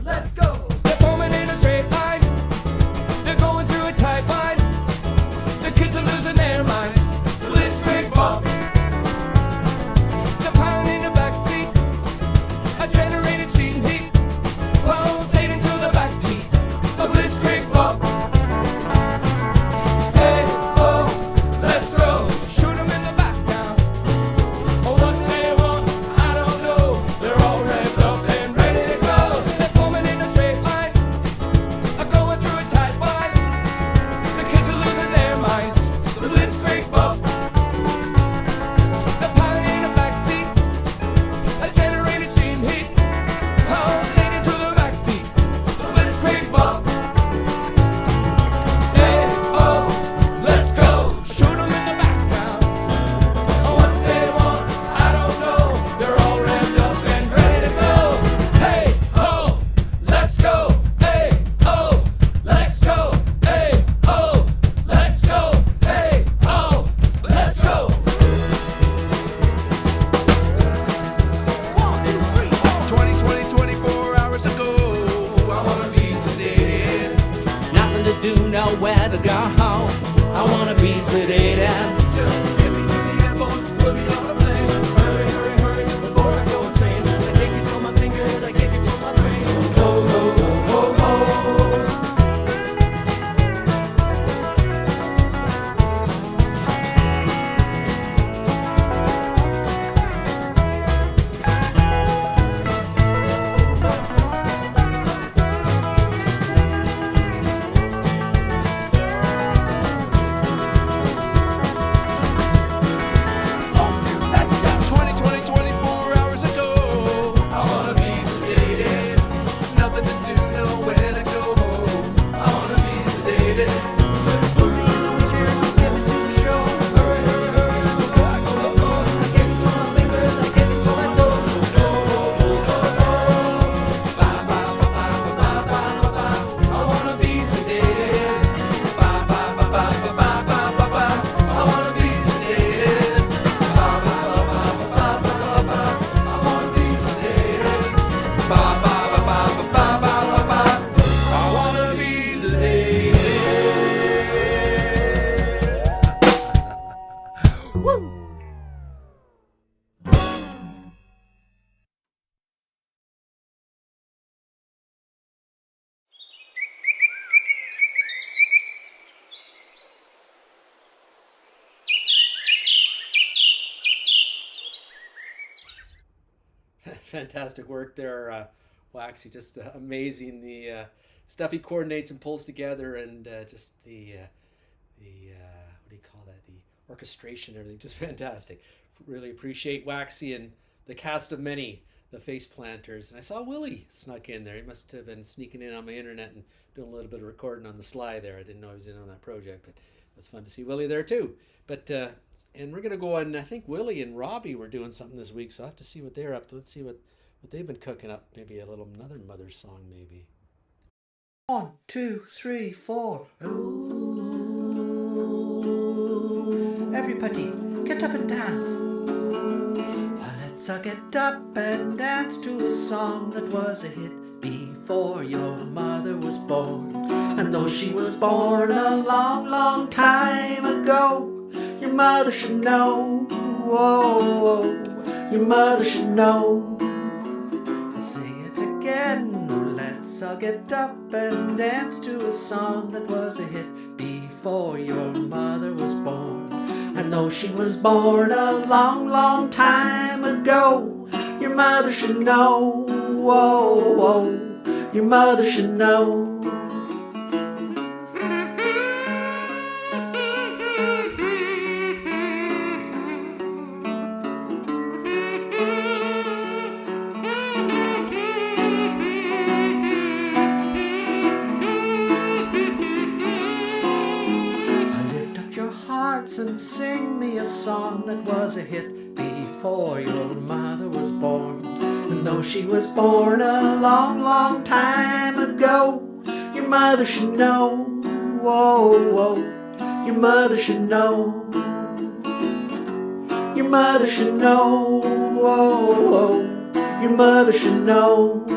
let's go. They're forming in a straight line. They're going through a tight line. The kids are losing their minds. Blitzkrieg Bop. They're piling in the backseat. A generated steam heat. Pulsating through the backbeat. A Blitzkrieg Bop. Hey ho, let's go. Shoot 'em in the back now. Oh, what they want, I don't know. They're all revved up and ready to go. They're forming in a straight line. Going through a tight line. The kids are losing their minds. The Blitzkrieg Bop. The pilot in the backseat. A generated steam heat. Pulsating to the backbeat. The Blitzkrieg Bop. Hey oh, let's go. Shoot 'em in the background. Oh, what they want, I don't know. They're all revved up and ready to go. Hey ho, let's go. Hey oh, let's go. Hey oh, let's go. Hey oh, let's go. 24 hours ago, I wanna be sedated. Nothing to do, nowhere to go home. I wanna be sedated. Just get me to the airport, put me on a plane. Hurry, hurry, hurry, before I go insane. I kick it from my fingers, I kick it from my brain. Ho, ho, ho, ho, ho. fantastic work there, Waxxie. Just amazing the stuff he coordinates and pulls together, and just the what do you call that? The orchestration, everything, just fantastic. Really appreciate Waxxie and the cast of many, the Face Planters. And I saw Willy snuck in there. He must have been sneaking in on my internet and doing a little bit of recording on the sly there. I didn't know he was in on that project, but it was fun to see Willy there too. But and we're gonna go on. I think Willy and Robbie were doing something this week, so I will have to see what they're up to. Let's see what they've been cooking up. Maybe another mother's song, maybe. 1, 2, 3, 4. Ooh, everybody, get up and dance. Let's all get up and dance to a song that was a hit before your mother was born. And though she was born a long, long time ago, your mother should know. Whoa, your mother should know. I'll sing it again. Let's all get up and dance to a song that was a hit before your mother was born. And though she was born a long, long time ago, your mother should know. Whoa, your mother should know. And sing me a song that was a hit before your mother was born. And though she was born a long, long time ago, your mother should know. Whoa, your mother should know. Your mother should know. Whoa, your mother should know.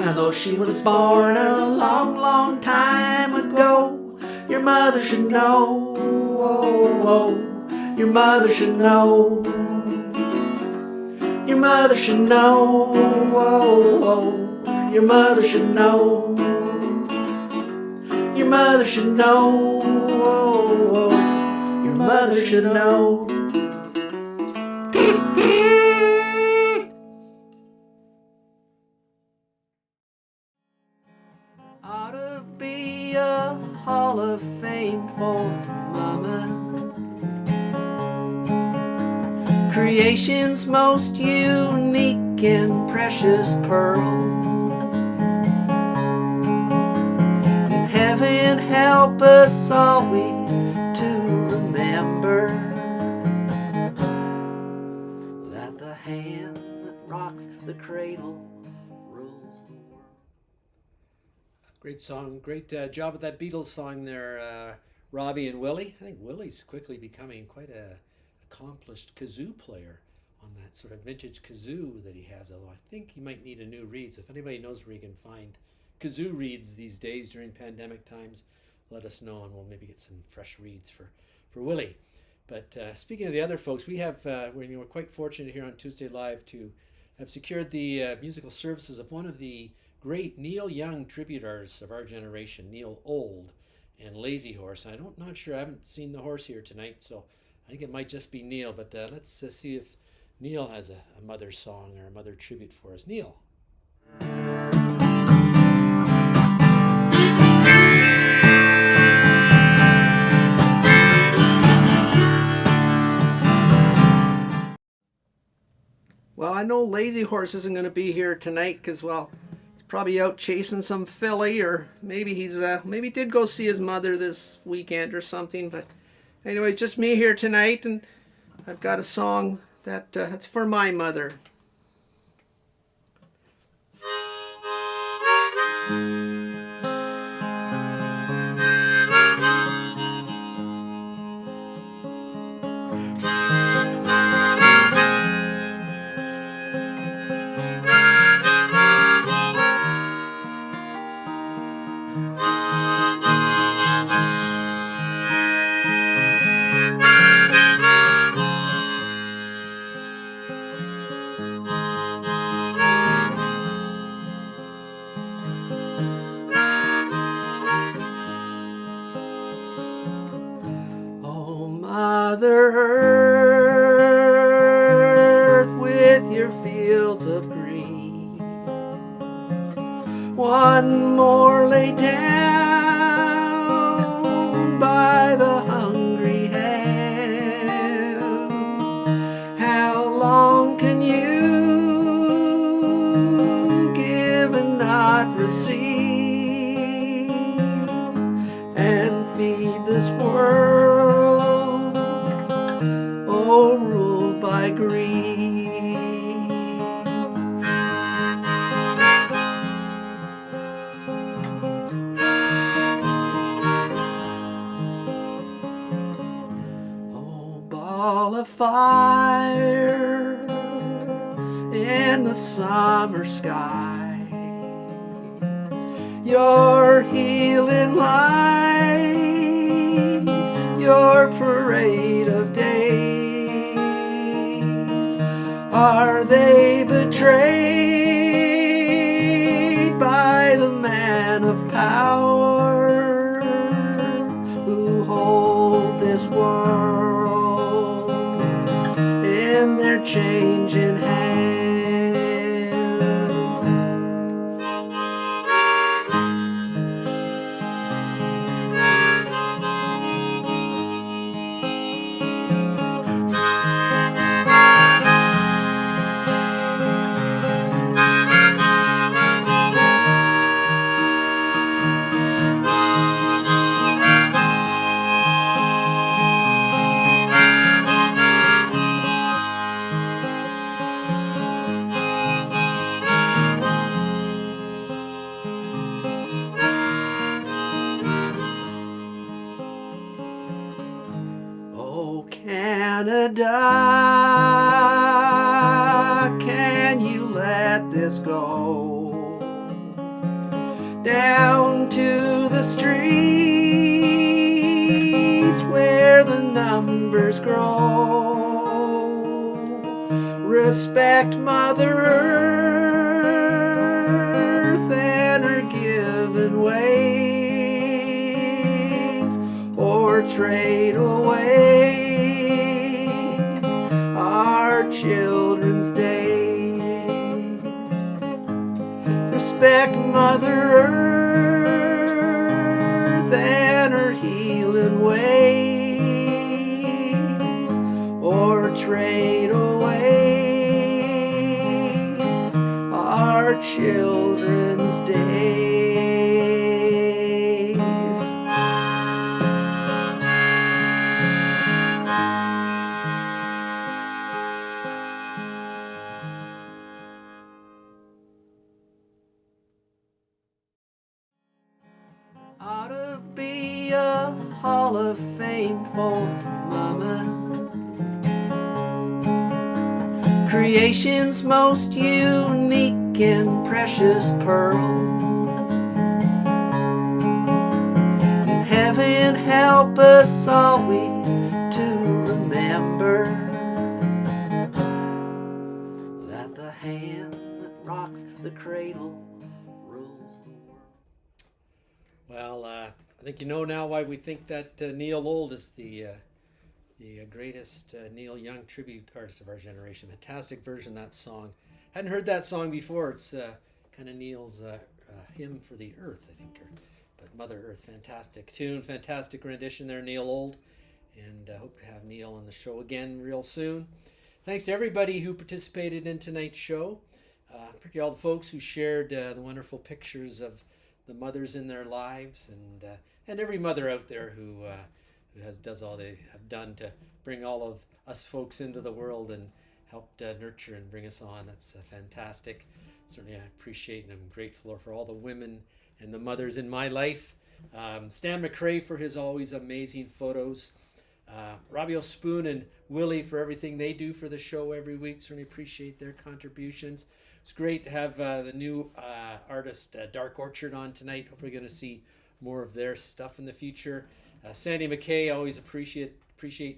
And though she was born a long, long time ago, your mother should know. Your mother should know. Your mother should know. Your mother should know. Your mother should know. Your mother should know. Ought to be a Hall of Fame for Mama. Creation's most unique and precious pearl. And heaven help us always to remember that the hand that rocks the cradle rules the world. Great song, great job with that Beatles song there, Robbie and Willy. I think Willy's quickly becoming quite a accomplished kazoo player on that sort of vintage kazoo that he has, although I think he might need a new reed. So if anybody knows where you can find kazoo reeds these days during pandemic times, let us know and we'll maybe get some fresh reeds for Willy. But speaking of the other folks, we have we're quite fortunate here on Tuesday Live to have secured the musical services of one of the great Neil Young tribute artists of our generation, Neil Old and Lazy Horse. I'm not sure, I haven't seen the horse here tonight, so I think it might just be Neil, but let's see if Neil has a mother song or a mother tribute for us. Neil. Well, I know Lazy Horse isn't going to be here tonight because, well, he's probably out chasing some filly, or maybe he's maybe did go see his mother this weekend or something. But anyway, just me here tonight, and I've got a song that's for my mother. Mother Earth with your fields of green. One more lay down by the hungry hand. How long can you give and not receive and feed this world, oh, ruled by greed? Ball of fire in the summer sky, your healing light, your parade of days. Are they betrayed by the man of power who hold this world in their changing hands? Canada, can you let this go? Down to the streets where the numbers grow. Respect Mother Earth and her given ways, or trade away our children's day. Respect Mother Earth and her healing ways, or trade away our children's day. Ought to be a Hall of Fame for Mama. Creation's most unique and precious pearl. And heaven help us always to remember that the hand that rocks the cradle rules the world. Well, I think you know now why we think that Neil Old is the greatest Neil Young tribute artist of our generation. Fantastic version of that song. Hadn't heard that song before. It's kind of Neil's hymn for the earth, I think. But Mother Earth, fantastic tune, fantastic rendition there, Neil Old. And hope to have Neil on the show again real soon. Thanks to everybody who participated in tonight's show. Particularly all the folks who shared the wonderful pictures of the mothers in their lives, and every mother out there who does all they have done to bring all of us folks into the world and helped nurture and bring us on. That's fantastic. Certainly I appreciate and I'm grateful for all the women and the mothers in my life. Stan McRae for his always amazing photos. Robbie O'Spoon and Willie for everything they do for the show every week. Certainly appreciate their contributions. It's great to have the new artist Dark Orchard on tonight. Hope we're going to see more of their stuff in the future. Sandy Mackay, always appreciate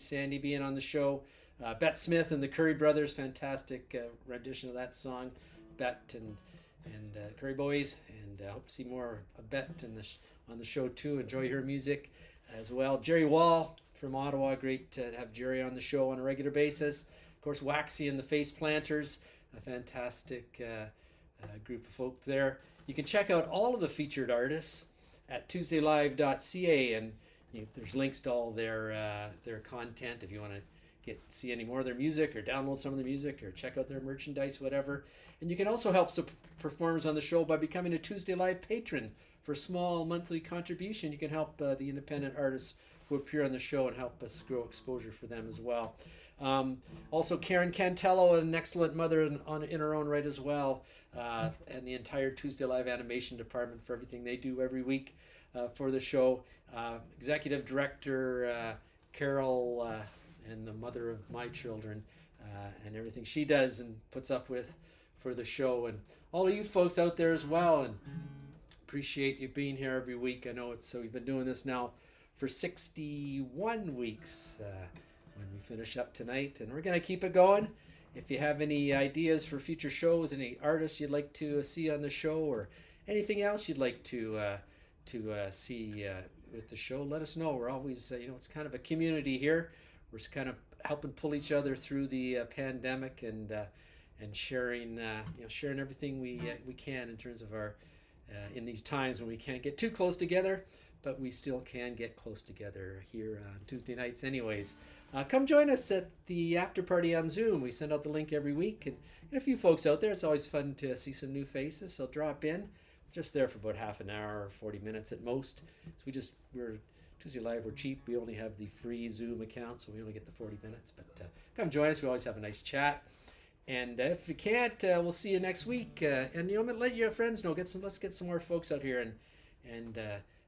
Sandy being on the show. Bet Smith and the Currie Brothers, fantastic rendition of that song. Bet and Currie Boys, and hope to see more of Bet on the show too. Enjoy her music as well. Gerry Wall, from Ottawa. Great to have Gerry on the show on a regular basis. Of course, Waxxie and the Face Planters, a fantastic group of folk there. You can check out all of the featured artists at tuesdaylive.ca, and there's links to all their content if you want to see any more of their music or download some of the music or check out their merchandise, whatever. And you can also help performers on the show by becoming a Tuesday Live patron. For a small monthly contribution, you can help the independent artists who appear on the show and help us grow exposure for them as well. Also, Karen Cantello, an excellent mother in her own right as well, and the entire Tuesday Live animation department for everything they do every week for the show. Executive Director Carol, and the mother of my children, and everything she does and puts up with for the show, and all of you folks out there as well, and appreciate you being here every week. I know we've been doing this now for 61 weeks when we finish up tonight, and we're going to keep it going. If you have any ideas for future shows, any artists you'd like to see on the show, or anything else you'd like to see with the show, let us know. We're always, it's kind of a community here. We're just kind of helping pull each other through the pandemic and sharing, sharing everything we can in terms of our in these times when we can't get too close together, but we still can get close together here on Tuesday nights anyways. Come join us at the after party on Zoom. We send out the link every week, and get a few folks out there. It's always fun to see some new faces, so drop in. We're just there for about half an hour or 40 minutes at most. So we're Tuesday Live, we're cheap. We only have the free Zoom account, so we only get the 40 minutes. But come join us. We always have a nice chat. And if you can't, we'll see you next week. And let your friends know. Let's get some more folks out here and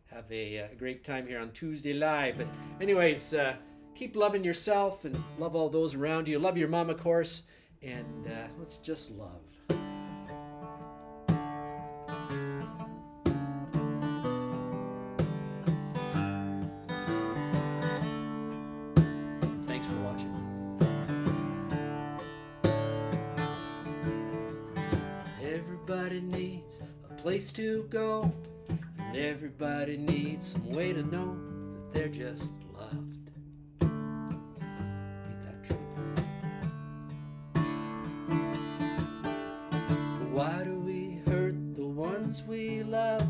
have a great time here on Tuesday Live. But anyways, keep loving yourself and love all those around you. Love your mom, of course. And let's just love. Thanks for watching. Everybody needs a place to go, and everybody needs some way to know that they're just loved. Ain't that true? But why do we hurt the ones we love?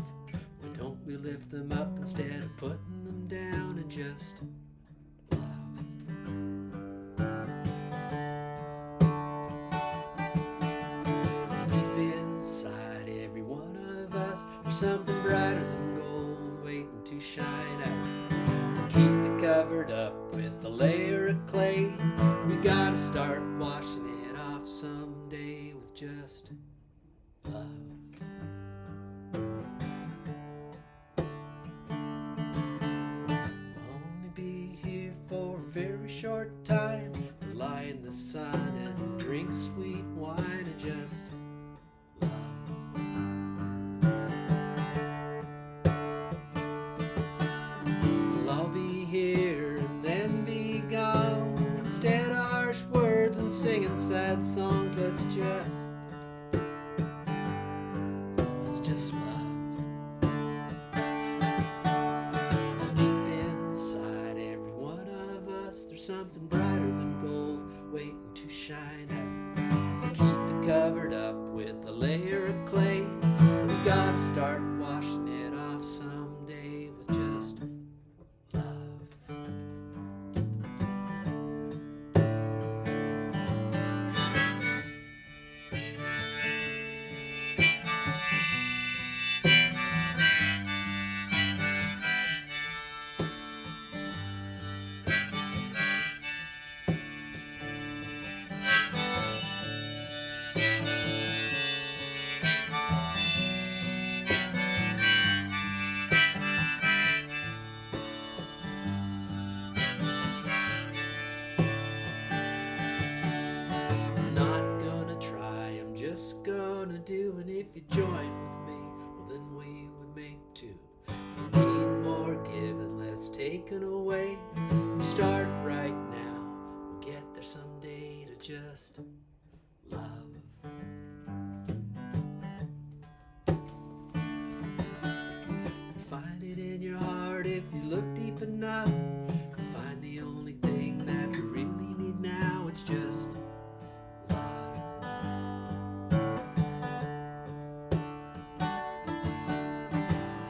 Why don't we lift them up instead of putting them down and just love? There's something brighter than gold waiting to shine out. Keep it covered up with a layer of clay. We gotta start washing it off someday with just love. Only be here for a very short time, to lie in the sun and drink sweet wine and just love. Instead of harsh words and singing sad songs, let's just love. 'Cause deep inside every one of us, there's something brighter than gold waiting to shine out. Keep it covered up with a layer of clay. We gotta start washing it off someday with just love.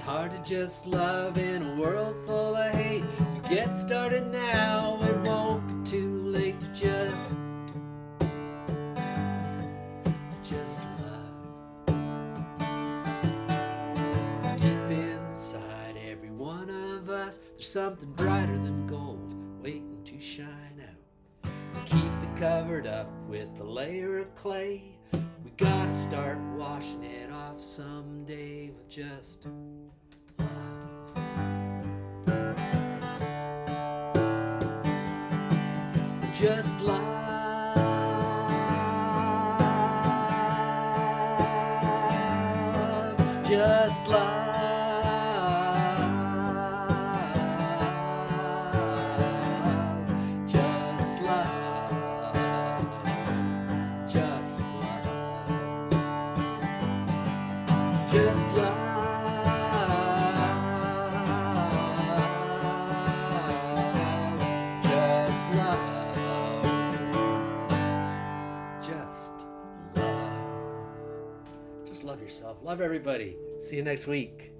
hard to just love in a world full of hate. If you get started now, it won't be too late to just love. 'Cause deep inside every one of us, there's something brighter than gold waiting to shine out. We keep it covered up with a layer of clay. We gotta start washing it off someday with just love. Just love. Just love. Just love. Just love. Just love. Just love. Just love. Just love yourself. Love everybody. See you next week.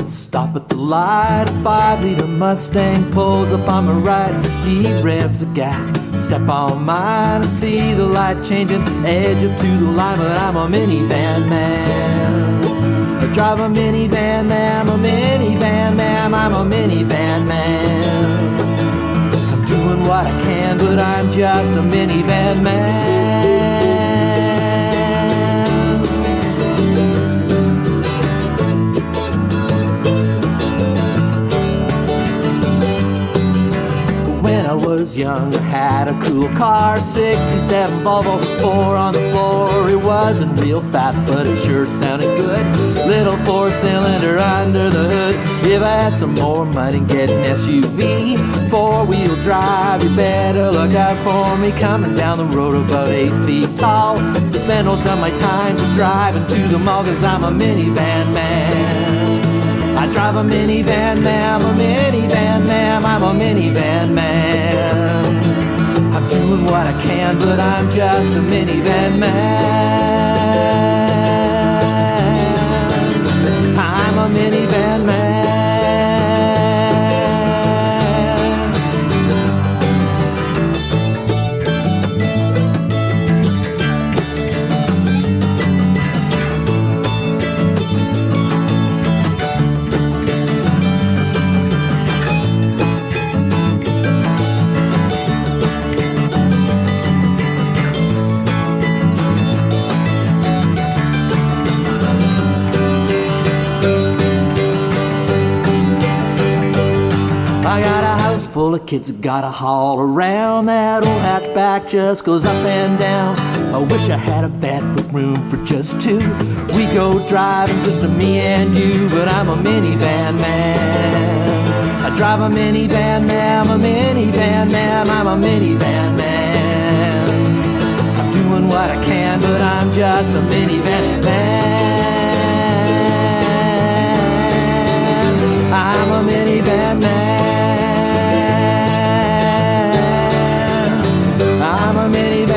Stop at the light, a 5-liter Mustang pulls up on my right. He revs the gas, step on mine. I see the light changing, edge up to the line, but I'm a minivan man. I drive a minivan man, I'm a minivan man, I'm a minivan man. I'm doing what I can, but I'm just a minivan man. When I was young, I had a cool car, 67 Volvo, 4 on the floor. It wasn't real fast, but it sure sounded good. Little 4-cylinder under the hood. If I had some more money, get an SUV, 4-wheel drive. You better look out for me coming down the road about 8 feet tall. I spend most of my time just driving to the mall, 'cause I'm a minivan man. I drive a minivan man, I'm a minivan man, I'm a minivan man. I'm doing what I can, but I'm just a minivan man. I'm a minivan man. I got a house full of kids that gotta haul around. That old hatchback just goes up and down. I wish I had a van with room for just two. We go driving, just me and you, but I'm a minivan man. I drive a minivan man, I'm a minivan man, I'm a minivan man. I'm doing what I can, but I'm just a minivan man. I'm a minivan man. I'm a minivan